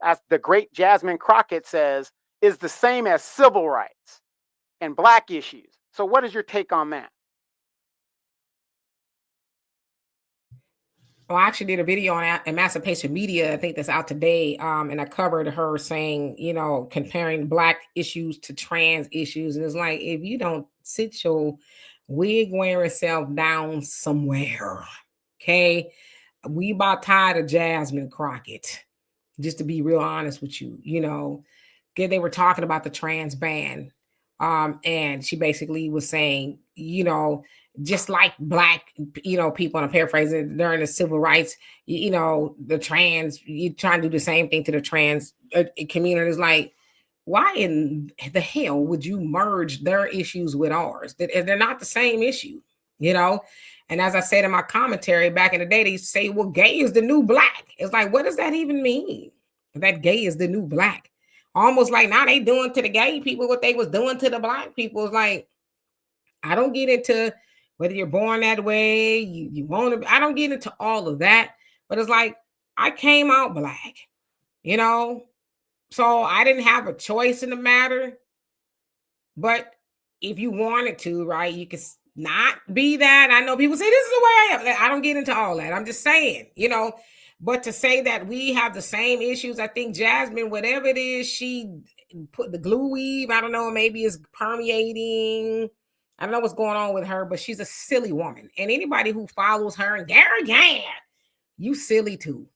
as the great Jasmine Crockett says, is the same as civil rights and black issues. So what is your take on that? Well, I actually did a video on emancipation media. I think that's out today. And I covered her saying, comparing black issues to trans issues. And it's like, if you don't sit your wig wearing self down somewhere, okay, we about tired of Jasmine Crockett, just to be real honest with you. They were talking about the trans ban. And she basically was saying, just like black, people, and I'm paraphrasing, during the civil rights, the trans, you trying to do the same thing to the trans community. Is like, why in the hell would you merge their issues with ours? They're not the same issue, you know? And as I said in my commentary back in the day, they say, well, gay is the new black. It's like, what does that even mean? That gay is the new black. Almost like now they doing to the gay people what they was doing to the black people. It's like, I don't get into whether you're born that way, you want to, I don't get into all of that. But it's like, I came out black, you know? So I didn't have a choice in the matter. But if you wanted to, right, you could not be that. I know people say this is the way I am. I don't get into all that. I'm just saying, But to say that we have the same issues, I think Jasmine, whatever it is, she put the glue weave. I don't know, maybe it's permeating. I don't know what's going on with her, but she's a silly woman. And anybody who follows her and Gary, you silly too.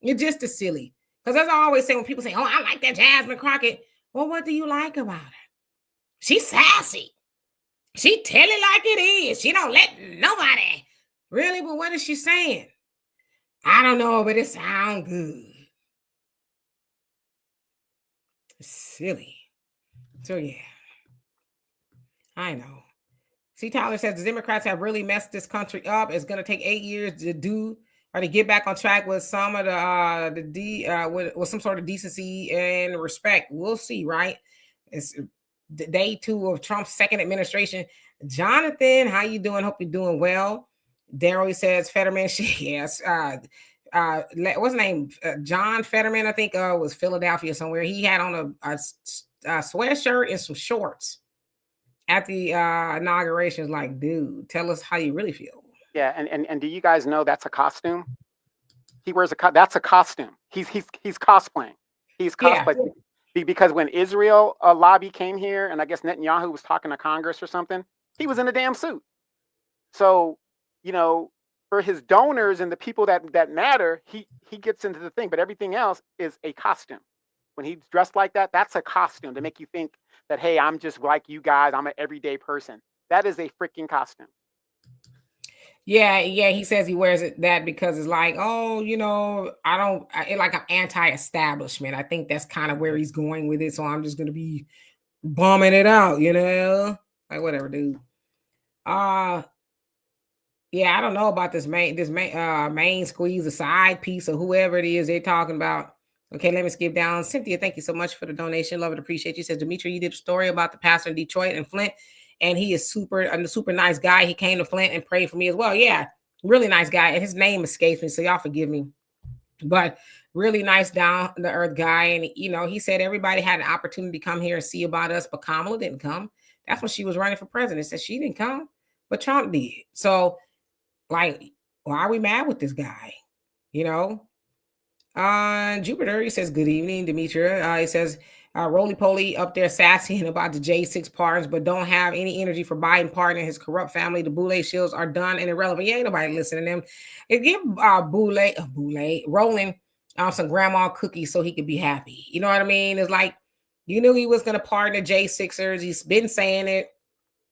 You're just as silly. Because as I always say, when people say, oh, I like that Jasmine Crockett. Well, what do you like about her? She's sassy. She tell it like it is. She don't let nobody. Really? But what is she saying? I don't know, but it sounds good. Silly. So yeah. I know. See, Tyler says the Democrats have really messed this country up. It's going to take 8 years to do or to get back on track with some of with some sort of decency and respect. We'll see, right? It's day 2 of Trump's second administration. Jonathan, how you doing? Hope you're doing well. Daryl says Fetterman. Yes. What's his name? John Fetterman, I think, was Philadelphia somewhere. He had on a sweatshirt and some shorts at the inauguration. Is like, dude, tell us how you really feel. Yeah, and do you guys know that's a costume? He wears that's a costume. He's cosplaying. He's cosplaying. Yeah. Because when Israel lobby came here, and I guess Netanyahu was talking to Congress or something, he was in a damn suit. So, for his donors and the people that matter, he gets into the thing. But everything else is a costume. When he's dressed like that, that's a costume to make you think that, hey, I'm just like you guys. I'm an everyday person. That is a freaking costume. Yeah, he says he wears that because it's like, oh, like I'm anti-establishment. I think that's kind of where he's going with it. So I'm just gonna be bombing it out, like whatever, dude. Yeah, I don't know about this main squeeze, the side piece, or whoever it is they're talking about. Okay, let me skip down. Cynthia, thank you so much for the donation. Love it, appreciate you. Says Dimitri, you did a story about the pastor in Detroit and Flint, and he is a super nice guy. He came to Flint and prayed for me as well. Yeah, really nice guy. And his name escapes me, so y'all forgive me. But really nice, down the earth guy. And he said everybody had an opportunity to come here and see about us, but Kamala didn't come. That's when she was running for president. Said she didn't come, but Trump did. So, like, why are we mad with this guy? Jupiter, he says, good evening, Demetria. He says, roly poly up there sassy about the J6 pardons, but don't have any energy for Biden pardoning his corrupt family. The Boule shields are done and irrelevant. Yeah, ain't nobody listening to them. It give Boule rolling some grandma cookies so he could be happy. You know what I mean? It's like, you knew he was going to pardon the J6ers. He's been saying it.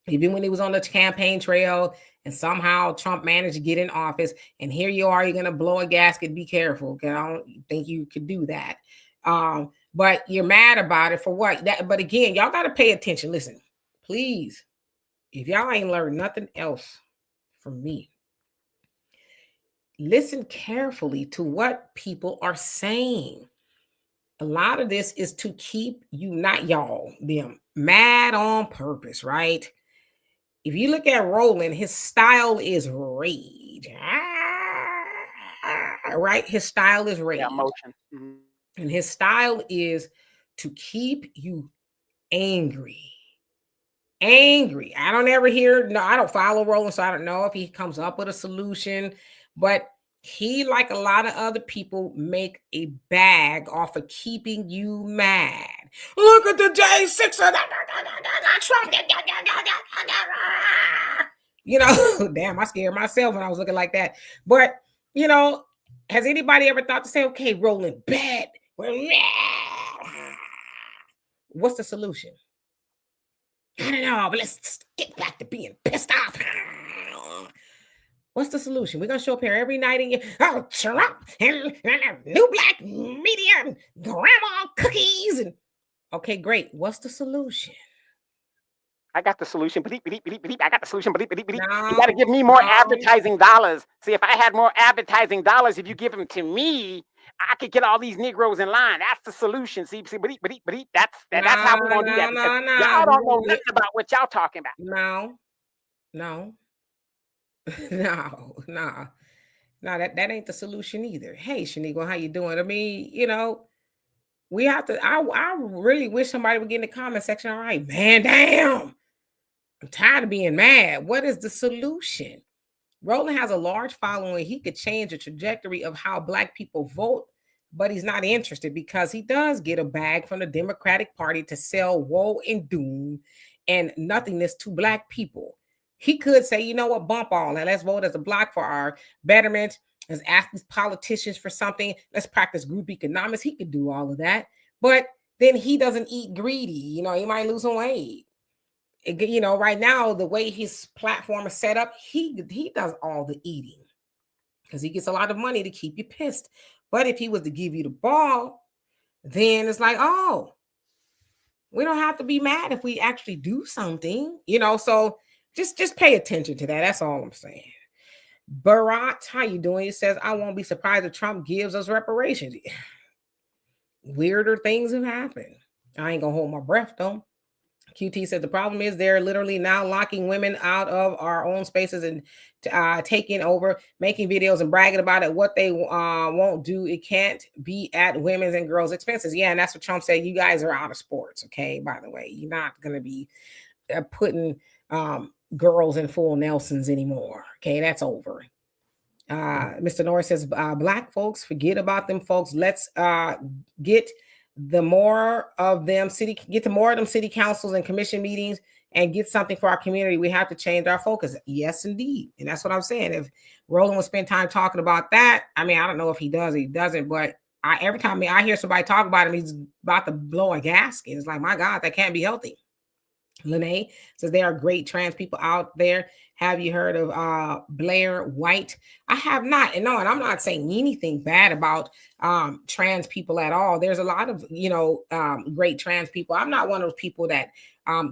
Even when he was on the campaign trail, and somehow Trump managed to get in office, and here you are, you're going to blow a gasket. Be careful, because I don't think you could do that. But you're mad about it for what? But again, y'all got to pay attention. Listen, please, if y'all ain't learned nothing else from me, listen carefully to what people are saying. A lot of this is to keep you, not y'all, them, mad on purpose, right? If you look at Roland, his style is rage. Right? His style is rage. Yeah, emotion. Mm-hmm. And his style is to keep you angry. Angry. I don't ever hear, no, I don't follow Roland, so I don't know if he comes up with a solution. But he, like a lot of other people, make a bag off of keeping you mad. Look at the J6 Trump. You know, damn, I scared myself when I was looking like that. But, you know, has anybody ever thought to say, okay, Roland, bad. What's the solution? I don't know, but let's get back to being pissed off. What's the solution? We're gonna show up here every night and Trump and new black media and grandma cookies and okay, great. What's the solution? I got the solution. Bleep, bleep, bleep, bleep. I got the solution. Bleep, bleep, bleep. No, you got to give me more advertising dollars. See, if I had more advertising dollars, if you give them to me, I could get all these Negroes in line. That's the solution. See, bleep, bleep, bleep. That's how we're gonna do that. Y'all don't know nothing about what y'all talking about. No, that ain't the solution either. Hey, Shaniqua, how you doing? I mean, you know, we have to. I really wish somebody would get in the comment section. All right, man, damn. I'm tired of being mad. What is the solution? Roland has a large following. He could change the trajectory of how Black people vote, but he's not interested because he does get a bag from the Democratic Party to sell woe and doom and nothingness to Black people. He could say, you know what, bump all that. Let's vote as a block for our betterment. Let's ask these politicians for something. Let's practice group economics. He could do all of that. But then he doesn't eat greedy. You know, he might lose some weight. You know, right now, the way his platform is set up, he does all the eating because he gets a lot of money to keep you pissed. But if he was to give you the ball, then it's like, oh, we don't have to be mad if we actually do something, you know. So just pay attention to that. That's all I'm saying. Barat, how you doing? He says, I won't be surprised if Trump gives us reparations. Weirder things have happened. I ain't gonna hold my breath though. QT said the problem is they're literally now locking women out of our own spaces and taking over, making videos and bragging about it. What they won't do, it can't be at women's and girls' expenses. Yeah, and that's what Trump said. You guys are out of sports, okay? By the way, you're not going to be putting girls in full Nelsons anymore. Okay, that's over. Mr. Norris says, Black folks, forget about them folks. Let's get to more of them city councils and commission meetings and get something for our community. We have to change our focus. Yes, indeed. And that's what I'm saying. If Roland would spend time talking about that, I mean, I don't know if he does or he doesn't, but every time I hear somebody talk about him, he's about to blow a gasket. It's like, my God, that can't be healthy. Lene says there are great trans people out there. Have you heard of Blair White? I have not. And no, and I'm not saying anything bad about trans people at all. There's a lot of, great trans people. I'm not one of those people that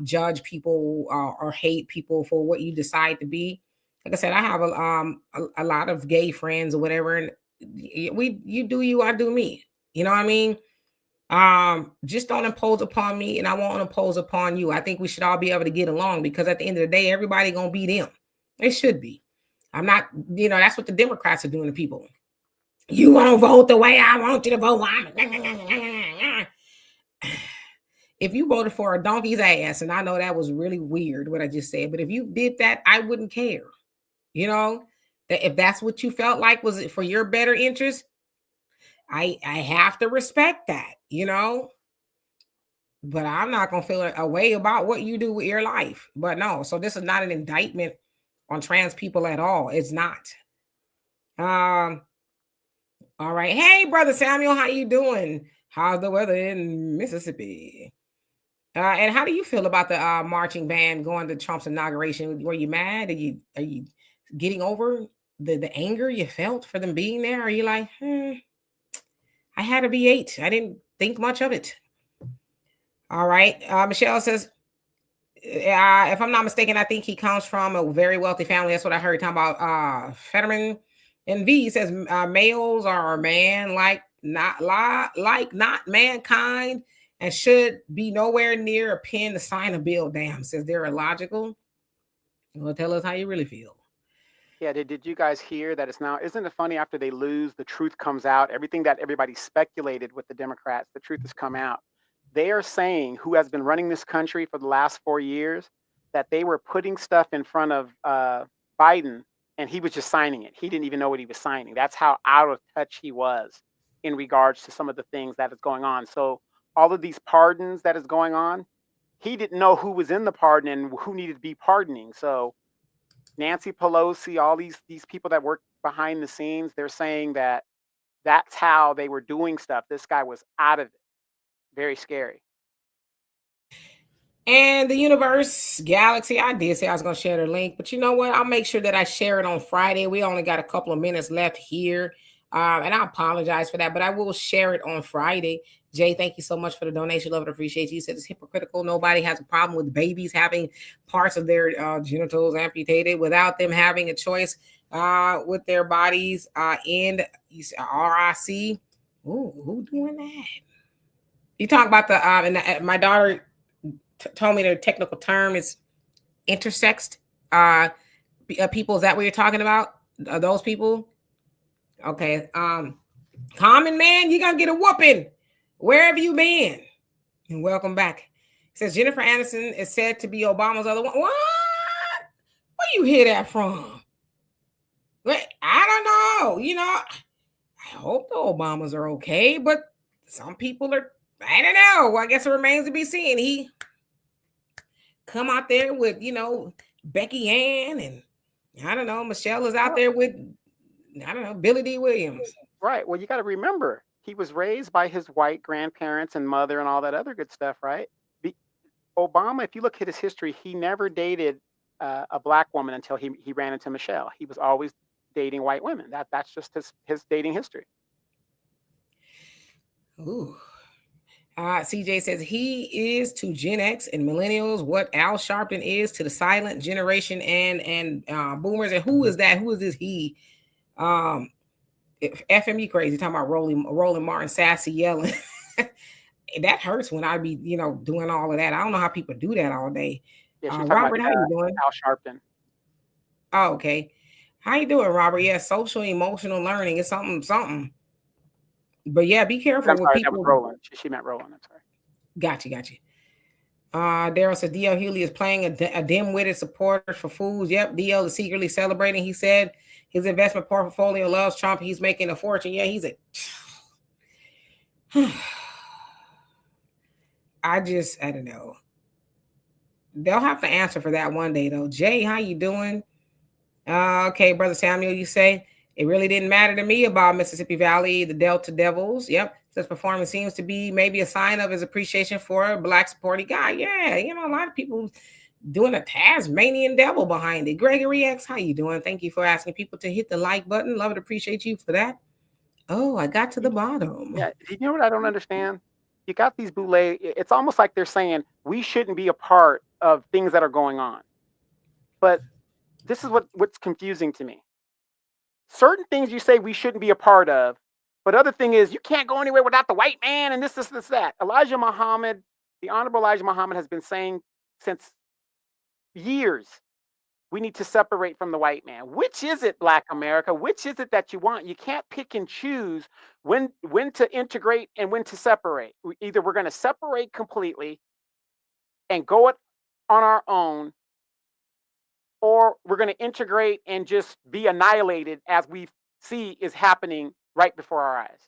judge people or hate people for what you decide to be. Like I said, I have a lot of gay friends or whatever. And you do you, I do me. You know what I mean? Just don't impose upon me and I won't impose upon you. I think we should all be able to get along because at the end of the day, everybody gonna be them. It should be. I'm not, that's what the Democrats are doing to people. You won't vote the way I want you to vote. If you voted for a donkey's ass, and I know that was really weird what I just said, but if you did that, I wouldn't care. That if that's what you felt like was it for your better interest, I have to respect that, but I'm not going to feel a way about what you do with your life. But no, so this is not an indictment on trans people at all. It's not. All right. Hey, Brother Samuel, how you doing? How's the weather in Mississippi? And how do you feel about the marching band going to Trump's inauguration? Were you mad? Are you getting over the anger you felt for them being there? Are you like, I had a V8. I didn't think much of it. All right. Michelle says, if I'm not mistaken, I think he comes from a very wealthy family. That's what I heard talking about. Fetterman and V says males are man not mankind and should be nowhere near a pen to sign a bill. Damn, says they're illogical. Well, tell us how you really feel. Yeah, did you guys hear that it's now, isn't it funny, after they lose, the truth comes out? Everything that everybody speculated with the Democrats, the truth has come out. They are saying, who has been running this country for the last 4 years, that they were putting stuff in front of Biden and he was just signing it. He didn't even know what he was signing. That's how out of touch he was in regards to some of the things that is going on. So all of these pardons that is going on, he didn't know who was in the pardon and who needed to be pardoning. So Nancy Pelosi, all these people that work behind the scenes, they're saying that that's how they were doing stuff. This guy was out of it. Very scary. And the universe, galaxy, I did say I was going to share the link, but you know what? I'll make sure that I share it on Friday. We only got a couple of minutes left here. And I apologize for that, but I will share it on Friday. Jay, thank you so much for the donation. Love and appreciate you. You said it's hypocritical. Nobody has a problem with babies having parts of their genitals amputated without them having a choice with their bodies. And you said RIC. Ooh, who doing that? You talk about the and my daughter told me the technical term is intersexed people. Is that what you're talking about? Are those people? Okay. Common man, you gonna get a whooping wherever you been. And welcome back. It says Jennifer Aniston is said to be Obama's other one. What? Where you hear that from? Wait, I don't know. I hope the Obamas are okay, but some people are. I don't know. Well, I guess it remains to be seen. He come out there with, Becky Ann, and I don't know, Michelle is out there with, I don't know, Billy D. Williams. Right. Well, you got to remember, he was raised by his white grandparents and mother and all that other good stuff, right? Obama, if you look at his history, he never dated a black woman until he ran into Michelle. He was always dating white women. That's just his dating history. Ooh. CJ says he is to Gen X and millennials what Al Sharpton is to the silent generation and boomers. And who is that? Who is this he? FME crazy talking about Roland Martin sassy yelling. That hurts when I be doing all of that. I don't know how people do that all day. Yeah, she's talking Robert, about how you doing? Al Sharpton. Oh, okay. How you doing, Robert? Yeah, social emotional learning is something. But yeah, be careful I'm with sorry, that was people. Roland. She meant Roland. I'm sorry. Gotcha. Daryl said DL Hughley is playing a dim-witted supporter for fools. Yep, DL is secretly celebrating. He said his investment portfolio loves Trump. He's making a fortune. Yeah, he's a. I don't know. They'll have to answer for that one day, though. Jay, how you doing? Okay, Brother Samuel, you say it really didn't matter to me about Mississippi Valley, the Delta Devils. Yep, says performance seems to be maybe a sign of his appreciation for a black supporting guy. Yeah, a lot of people doing a Tasmanian devil behind it. Gregory X, how you doing? Thank you for asking people to hit the like button. Love and appreciate you for that. Oh, I got to the bottom. Yeah, you know what I don't understand? You got these boule. It's almost like they're saying we shouldn't be a part of things that are going on. But this is what's confusing to me. Certain things you say we shouldn't be a part of, but other thing is you can't go anywhere without the white man and this, that. Elijah Muhammad, the Honorable Elijah Muhammad, has been saying since years, we need to separate from the white man. Which is it, Black America? Which is it that you want? You can't pick and choose when to integrate and when to separate. Either we're going to separate completely and go it on our own, or we're going to integrate and just be annihilated as we see is happening right before our eyes.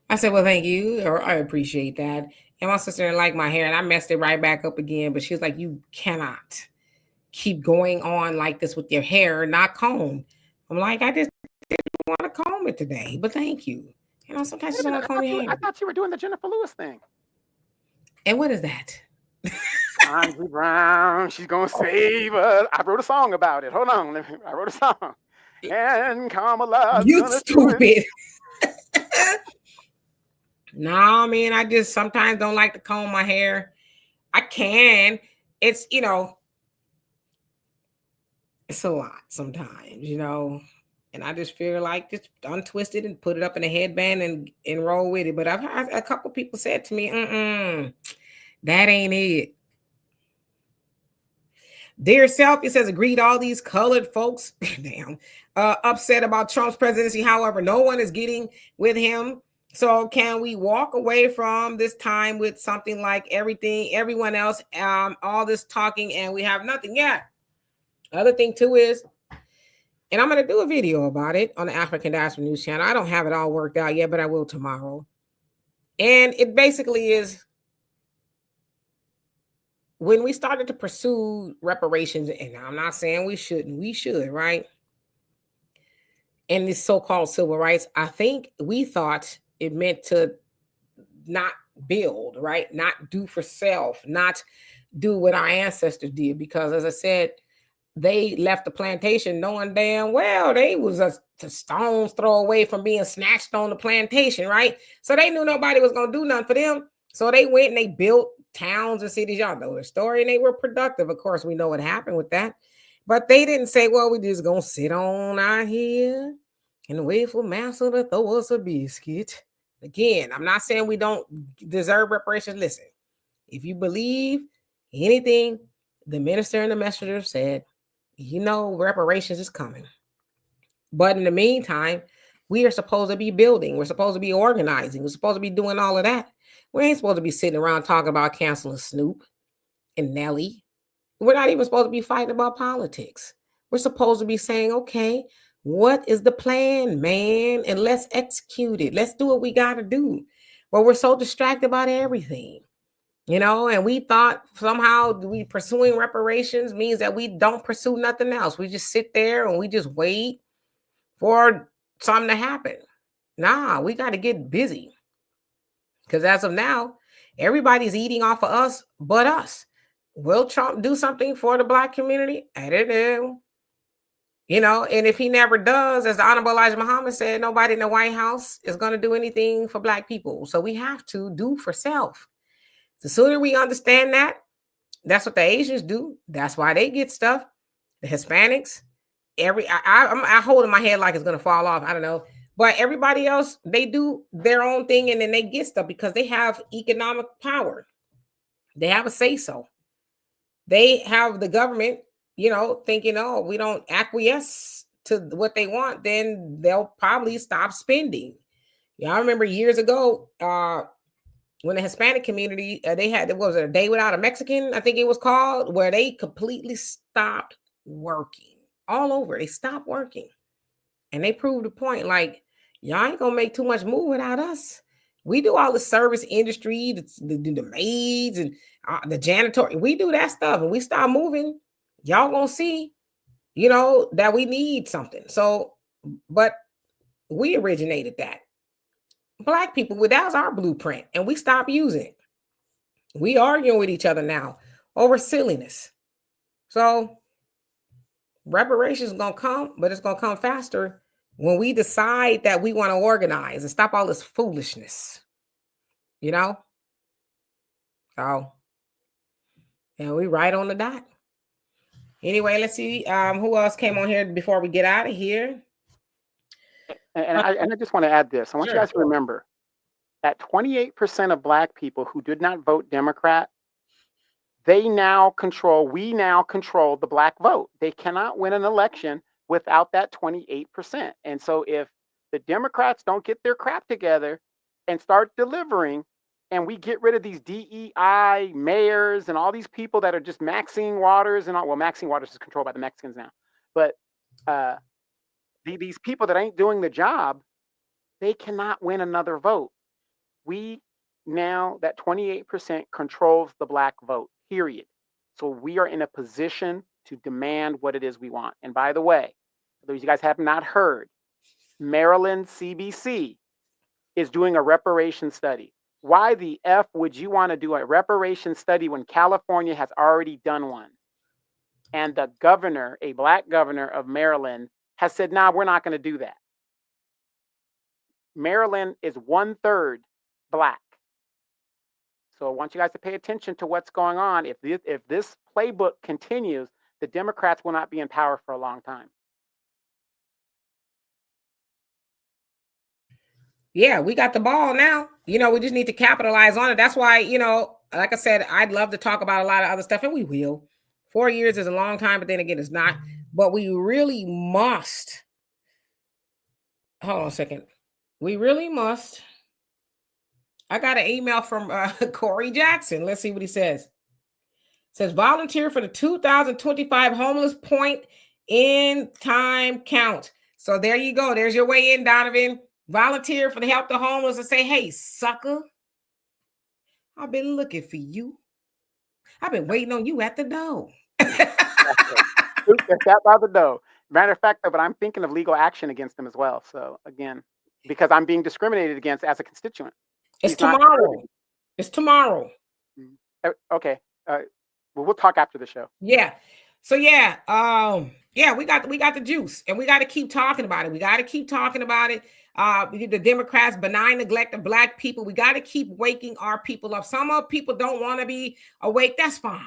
I said, well, thank you, or I appreciate that. And my sister didn't like my hair, and I messed it right back up again. But she was like, you cannot keep going on like this with your hair not combed. I'm like, I just didn't want to comb it today, but thank you. Sometimes you just don't want to comb your hair. I thought you were doing the Jennifer Lewis thing. And what is that? Andre Brown, she's gonna save us. I wrote a song about it. Hold on, I wrote a song. And Kamala, you stupid. No, I mean, I just sometimes don't like to comb my hair. I can. It's it's a lot sometimes, and I just feel like just untwist it and put it up in a headband and roll with it. But I've had a couple people said to me, That ain't it. Dear self, it says, agreed all these colored folks, damn, upset about Trump's presidency. However, no one is getting with him. So can we walk away from this time with something like everyone else, all this talking, and we have nothing yet? Other thing too is, and I'm going to do a video about it on the African Diaspora News channel. I don't have it all worked out yet, but I will tomorrow. And it basically is, when we started to pursue reparations, and I'm not saying we shouldn't, we should, right? And this so-called civil rights, I think we thought it meant to not build, right? Not do for self, not do what our ancestors did. Because as I said, they left the plantation knowing damn well they was a stone's throw away from being snatched on the plantation, right? So they knew nobody was going to do nothing for them. So they went and they built towns and cities. Y'all know the story, and they were productive. Of course, we know what happened with that. But they didn't say, well, we just going to sit on out here and wait for master to throw us a biscuit. Again, I'm not saying we don't deserve reparations. Listen, if you believe anything the minister and the messenger said, you know reparations is coming. But in the meantime, we are supposed to be building. We're supposed to be organizing. We're supposed to be doing all of that. We ain't supposed to be sitting around talking about canceling Snoop and Nelly. We're not even supposed to be fighting about politics. We're supposed to be saying, okay, what is the plan, man? And let's execute it. Let's do what we got to do. But we're so distracted about everything. And we thought somehow we pursuing reparations means that we don't pursue nothing else. We just sit there and we just wait for something to happen. Nah, we got to get busy. Because as of now, everybody's eating off of us but us. Will Trump do something for the Black community? I don't know. And if he never does, as the Honorable Elijah Muhammad said, nobody in the White House is going to do anything for Black people. So we have to do for self. The sooner we understand that, that's what the Asians do. That's why they get stuff. The Hispanics, I hold in my head like it's gonna fall off. I don't know, but everybody else, they do their own thing, and then they get stuff because they have economic power. They have a say so. They have the government, thinking, oh, we don't acquiesce to what they want, then they'll probably stop spending. I remember years ago, when the Hispanic community, they had, what was it, a day without a Mexican, I think it was called, where they completely stopped working all over. They stopped working. And they proved the point, like, y'all ain't gonna make too much move without us. We do all the service industry, the maids and the janitor. We do that stuff, and we start moving. Y'all gonna see, that we need something. So, but we originated that. Black people, that's our blueprint, and we stopped using it. We arguing with each other now over silliness. So reparations is gonna come, but it's gonna come faster when we decide that we want to organize and stop all this foolishness. So, and we right on the dot. Anyway, let's see who else came on here before we get out of here. And I just want to add this. I want you guys to remember that 28% of Black people who did not vote Democrat, we now control the Black vote. They cannot win an election without that 28%. And so if the Democrats don't get their crap together and start delivering, and we get rid of these DEI mayors and all these people that are just Maxine Waters and all, well, Maxine Waters is controlled by the Mexicans now, but these people that ain't doing the job, they cannot win another vote. We now, that 28% controls the Black vote, period. So we are in a position to demand what it is we want. And by the way, for those you guys have not heard, Maryland CBC is doing a reparation study. Why the F would you want to do a reparation study when California has already done one? And the governor, a Black governor of Maryland, has said, nah, we're not going to do that. Maryland is 1/3 Black. So I want you guys to pay attention to what's going on. If this playbook continues, the Democrats will not be in power for a long time. Yeah, we got the ball now. We just need to capitalize on it. That's why, like I said, I'd love to talk about a lot of other stuff, and we will. 4 years is a long time, but then again, it's not. But we really must. Hold on a second. We really must. I got an email from Corey Jackson. Let's see what he says. It says volunteer for the 2025 homeless point in time count. So there you go. There's your way in, Donovan. Volunteer for the help the homeless and say, hey, sucker, I've been looking for you. I've been waiting on you at the door. That's that by the door. Matter of fact, though, but I'm thinking of legal action against them as well. So again, because I'm being discriminated against as a constituent. It's tomorrow. It's tomorrow. Okay. Well, we'll talk after the show. Yeah. So yeah, we got the juice, and we got to keep talking about it. We got to keep talking about it. The Democrats' benign neglect of Black people. We got to keep waking our people up. Some of people don't want to be awake. That's fine.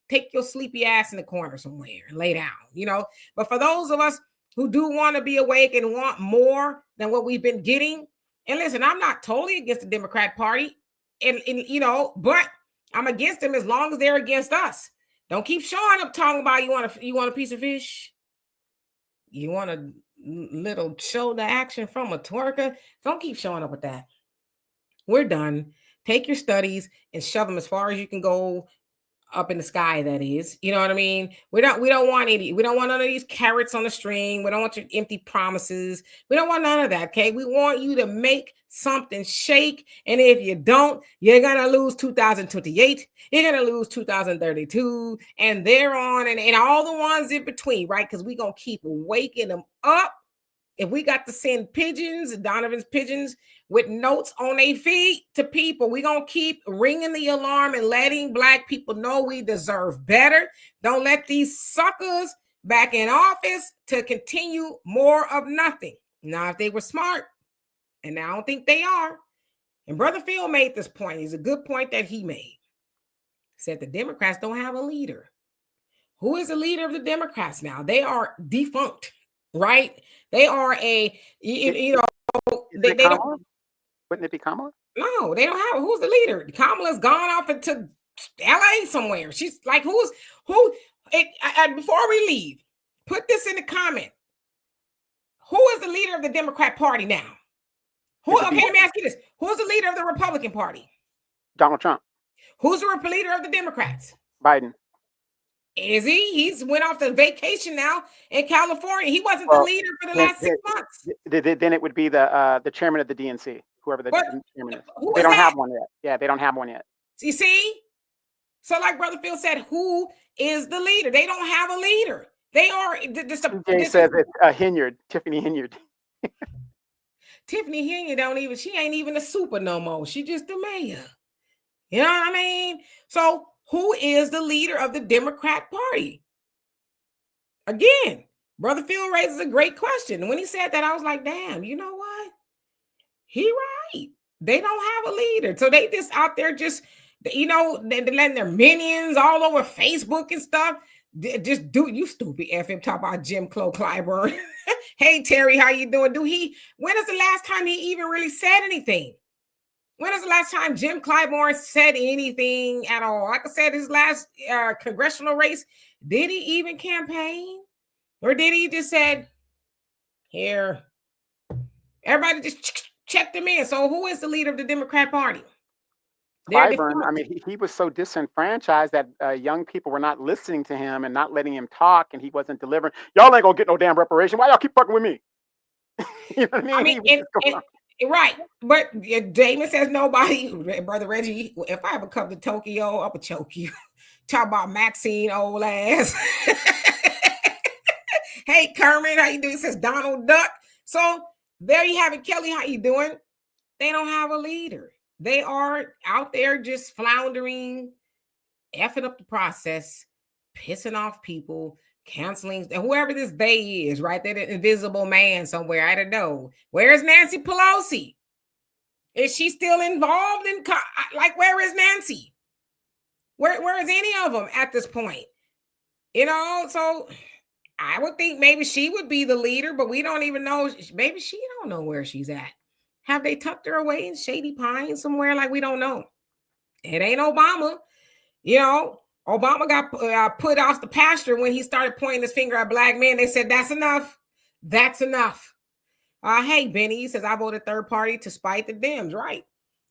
Take your sleepy ass in the corner somewhere and lay down, you know. But for those of us who do want to be awake and want more than what we've been getting, and listen, I'm not totally against the Democrat Party, and you know, but I'm against them as long as they're against us. Don't keep showing up talking about you want a piece of fish. You want a little shoulder action from a twerker. Don't keep showing up with that. We're done. Take your studies and shove them as far as you can go up in the sky, that is. You know what I mean? We don't want none of these carrots on the string. We don't want your empty promises. We don't want none of that. Okay. We want you to make something shake. And if you don't, you're gonna lose 2028, you're gonna lose 2032, and thereon, and all the ones in between, right? Because we're gonna keep waking them up. If we got to send pigeons, Donovan's pigeons, with notes on their feet to people, we're going to keep ringing the alarm and letting Black people know we deserve better. Don't let these suckers back in office to continue more of nothing. Now, if they were smart, and I don't think they are, and Brother Phil made this point. It's a good point that he made. Said the Democrats don't have a leader. Who is the leader of the Democrats now? They are defunct. Right? They are you know, they don't. Wouldn't it be Kamala? No, they don't have. Who's the leader? Kamala's gone off into LA somewhere. She's like, who? Before we leave, put this in the comment. Who is the leader of the Democrat Party now? Okay, let me ask you this. Who's the leader of the Republican Party? Donald Trump. Who's the leader of the Democrats? Biden. Is he? He's went off to vacation now in California. He wasn't the leader for the last 6 months. Then it would be the chairman of the DNC, whoever the chairman is. They don't have one yet. Yeah, they don't have one yet. You see? So like Brother Phil said, who is the leader? They don't have a leader. They are just a... Jay says it's Hinyard, Tiffany Hinyard. Tiffany Hinyard she ain't even a super no more. She just the mayor. You know what I mean? So who is the leader of the Democrat Party? Again, Brother Phil raises a great question. And when he said that, I was like, damn, you know what? He right. They don't have a leader. So they just out there just, you know, they're letting their minions all over Facebook and stuff. Just do you stupid FM talk about Jim Crow Clyburn. Hey, Terry, how you doing? When is the last time he even really said anything? When is the last time Jim Clyburn said anything at all? Like I said, his last congressional race, did he even campaign? Or did he just said, here, everybody just checked him in. So who is the leader of the Democrat Party? Clyburn, I mean, he was so disenfranchised that young people were not listening to him and not letting him talk, and he wasn't delivering. Y'all ain't gonna get no damn reparation. Why y'all keep fucking with me? You know what I mean? Right, but Damon says nobody. Brother Reggie, if I ever come to Tokyo, I'm gonna choke you. Talk about Maxine old ass. Hey Kermit, how you doing? It says Donald Duck. So there you have it, Kelly. How you doing? They don't have a leader. They are out there just floundering, effing up the process, pissing off people, canceling whoever this they is, right? That invisible man somewhere. I don't know. Where's Nancy Pelosi? Is she still involved in where is Nancy? Where is any of them at this point? You know, so I would think maybe she would be the leader, but we don't even know. Maybe she don't know where she's at. Have they tucked her away in Shady Pines somewhere? Like we don't know. It ain't Obama. You know, Obama got put off the pasture when he started pointing his finger at black men. They said, that's enough. That's enough. Hey, Benny, he says, I voted third party to spite the Dems. Right.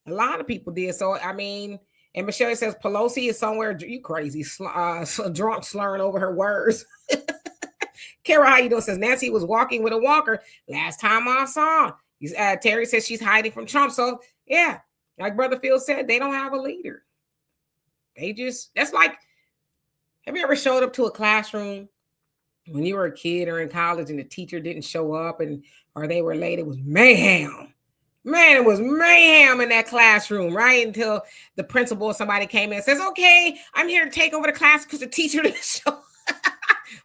A lot of people did. So, I mean, and Michelle says Pelosi is somewhere, you crazy, drunk, slurring over her words. Kara, how you doing? Says Nancy was walking with a walker last time I saw. Terry says she's hiding from Trump. So, yeah, like Brother Phil said, they don't have a leader. They just, that's like, have you ever showed up to a classroom when you were a kid or in college and the teacher didn't show up and or they were late? It was mayhem. Man, it was mayhem in that classroom, right? Until the principal or somebody came in and says, okay, I'm here to take over the class because the teacher didn't show.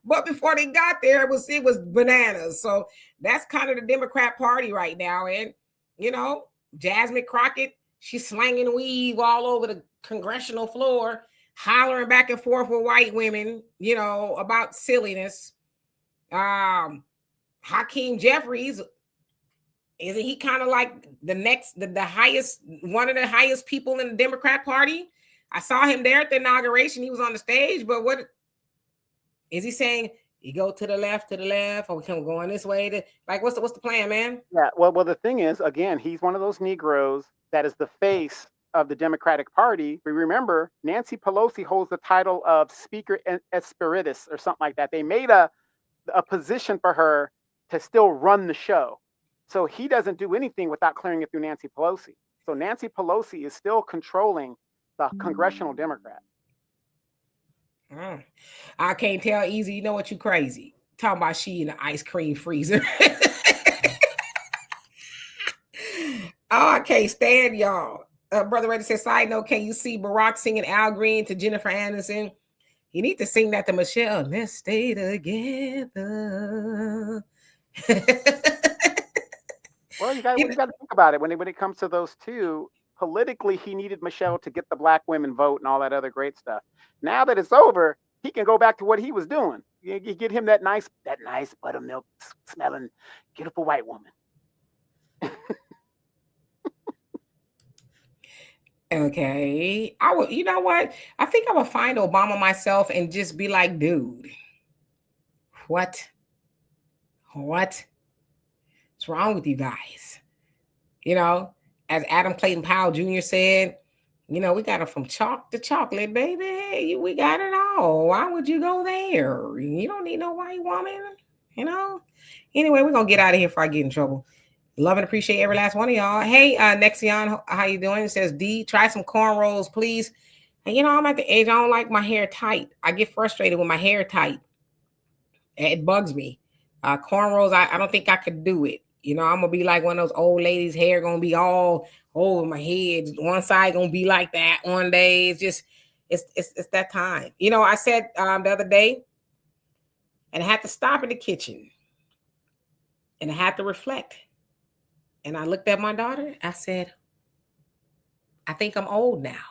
But before they got there, it was bananas. So that's kind of the Democrat Party right now. And, you know, Jasmine Crockett, she's slanging weave all over the congressional floor, hollering back and forth with white women, you know, about silliness. Hakeem Jeffries, isn't he kind of like the highest, one of the highest people in the Democrat Party? I saw him there at the inauguration. He was on the stage, but what is he saying? You go to the left, or we can go on this way. Like, what's the plan, man? Yeah, well, the thing is, again, he's one of those Negroes that is the face of the Democratic Party. But remember, Nancy Pelosi holds the title of Speaker Espiritus or something like that. They made a position for her to still run the show. So he doesn't do anything without clearing it through Nancy Pelosi. So Nancy Pelosi is still controlling the congressional Democrat. I can't tell Easy. You know what? You crazy. Talking about she in the ice cream freezer. Oh, I can't stand y'all. Brother Reddy says, side note, can you see Barack singing Al Green to Jennifer Aniston? You need to sing that to Michelle. Let's stay together. Well, you got to think about it. When it comes to those two, politically, he needed Michelle to get the black women vote and all that other great stuff. Now that it's over, he can go back to what he was doing. You get him that nice buttermilk smelling, beautiful white woman. Okay. I would, you know what? I think I would find Obama myself and just be like, dude, what? What's wrong with you guys? You know, as Adam Clayton Powell Jr. said, you know, we got it from chalk to chocolate, baby. Hey, we got it all. Why would you go there? You don't need no white woman, you know? Anyway, we're going to get out of here before I get in trouble. Love and appreciate every last one of y'all. Hey, Nexion, how you doing? It says, D, try some cornrows, please. And, you know, I'm at the age, I don't like my hair tight. I get frustrated with my hair tight. It bugs me. Cornrows, I don't think I could do it. You know, I'm going to be like one of those old ladies' hair going to be all over my head. One side going to be like that one day. It's just, it's that time. You know, I said the other day, and I had to stop in the kitchen. And I had to reflect. And I looked at my daughter. I said, I think I'm old now.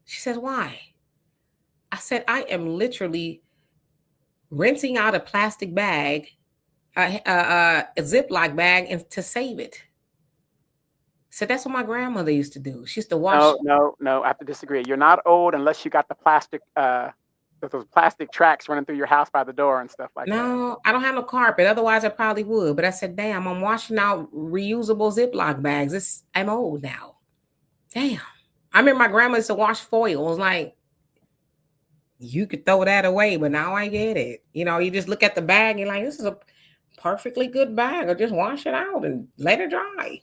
She says, why? I said, I am literally rinsing out a plastic bag, a Ziploc bag, and to save it. So that's what my grandmother used to do. She used to wash. No, I have to disagree. You're not old unless you got the plastic, those plastic tracks running through your house by the door and stuff like that. No, I don't have no carpet. Otherwise, I probably would. But I said, damn, I'm washing out reusable Ziploc bags. I'm old now. Damn. I remember my grandma used to wash foil. It was like, you could throw that away, but now I get it. You know, you just look at the bag and you're like, this is a perfectly good bag. Or just wash it out and let it dry.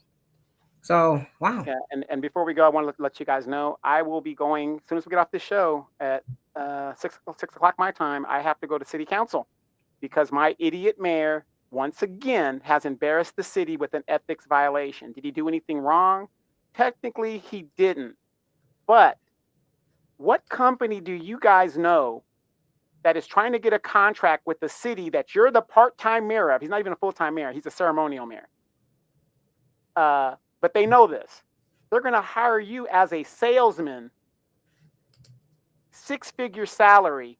So, wow. Yeah, and before we go, I want to let you guys know, I will be going, as soon as we get off this show at 6 o'clock my time, I have to go to city council because my idiot mayor, once again, has embarrassed the city with an ethics violation. Did he do anything wrong? Technically, he didn't. But what company do you guys know that is trying to get a contract with the city that you're the part-time mayor of? He's not even a full-time mayor. He's a ceremonial mayor. But they know this. They're going to hire you as a salesman, 6-figure salary,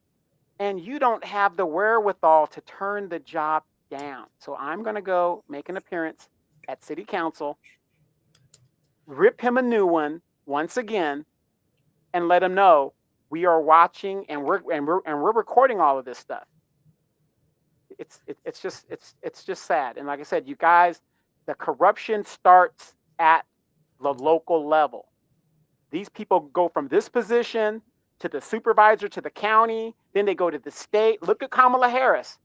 and you don't have the wherewithal to turn the job down. So I'm going to go make an appearance at city council, rip him a new one once again, and let them know we are watching and we're recording all of this stuff. It's just sad. And like I said, you guys, the corruption starts at the local level. These people go from this position to the supervisor to the county, then they go to the state. Look at Kamala Harris.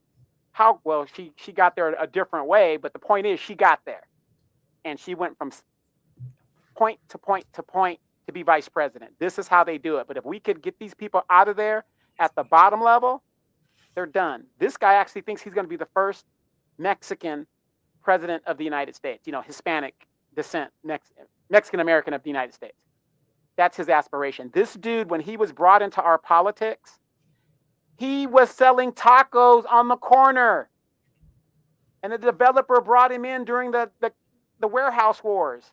How well she got there a different way, but the point is she got there, and she went from point to point to point to be vice president. This is how they do it. But if we could get these people out of there at the bottom level, they're done. This guy actually thinks he's going to be the first Mexican president of the United States, Hispanic descent, Mexican American of the United States. That's his aspiration. This dude, when he was brought into our politics, he was selling tacos on the corner. And the developer brought him in during the warehouse wars.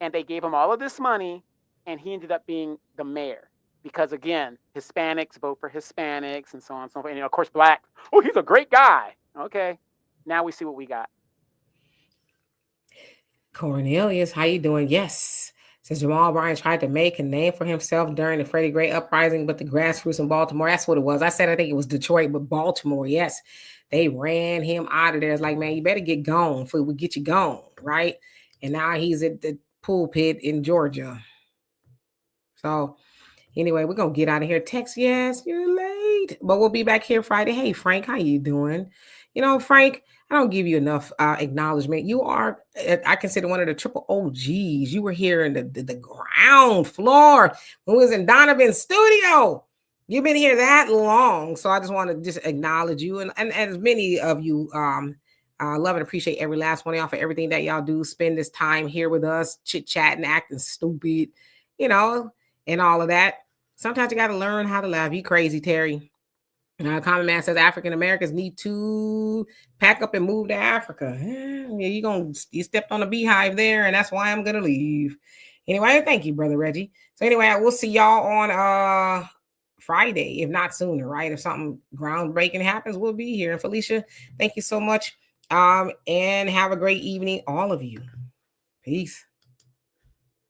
And they gave him all of this money, and he ended up being the mayor. Because, again, Hispanics vote for Hispanics and so on and so forth. And, of course, black, oh, he's a great guy. Okay, now we see what we got. Cornelius, how you doing? Yes. Says Jamal Bryant tried to make a name for himself during the Freddie Gray uprising, but the grassroots in Baltimore, that's what it was. I said I think it was Detroit, but Baltimore, yes. They ran him out of there. It's like, man, you better get gone before we get you gone, right? And now he's at the pulpit in Georgia. So anyway, we're going to get out of here. Text, yes, you're late. But we'll be back here Friday. Hey, Frank, how you doing? Frank, I don't give you enough acknowledgement. You are, I consider one of the triple OGs. You were here in the ground floor when we was in Donovan's studio. You've been here that long. So I just want to just acknowledge you. And as many of you love and appreciate every last one of y'all for everything that y'all do. Spend this time here with us, chit-chatting, acting stupid, and all of that. Sometimes you got to learn how to laugh. You crazy, Terry. Common Man says African Americans need to pack up and move to Africa. Yeah, you stepped on a beehive there, and that's why I'm gonna leave. Anyway, thank you, Brother Reggie. So anyway, we'll see y'all on Friday, if not sooner, right? If something groundbreaking happens, we'll be here. And Felicia, thank you so much. And have a great evening, all of you. Peace.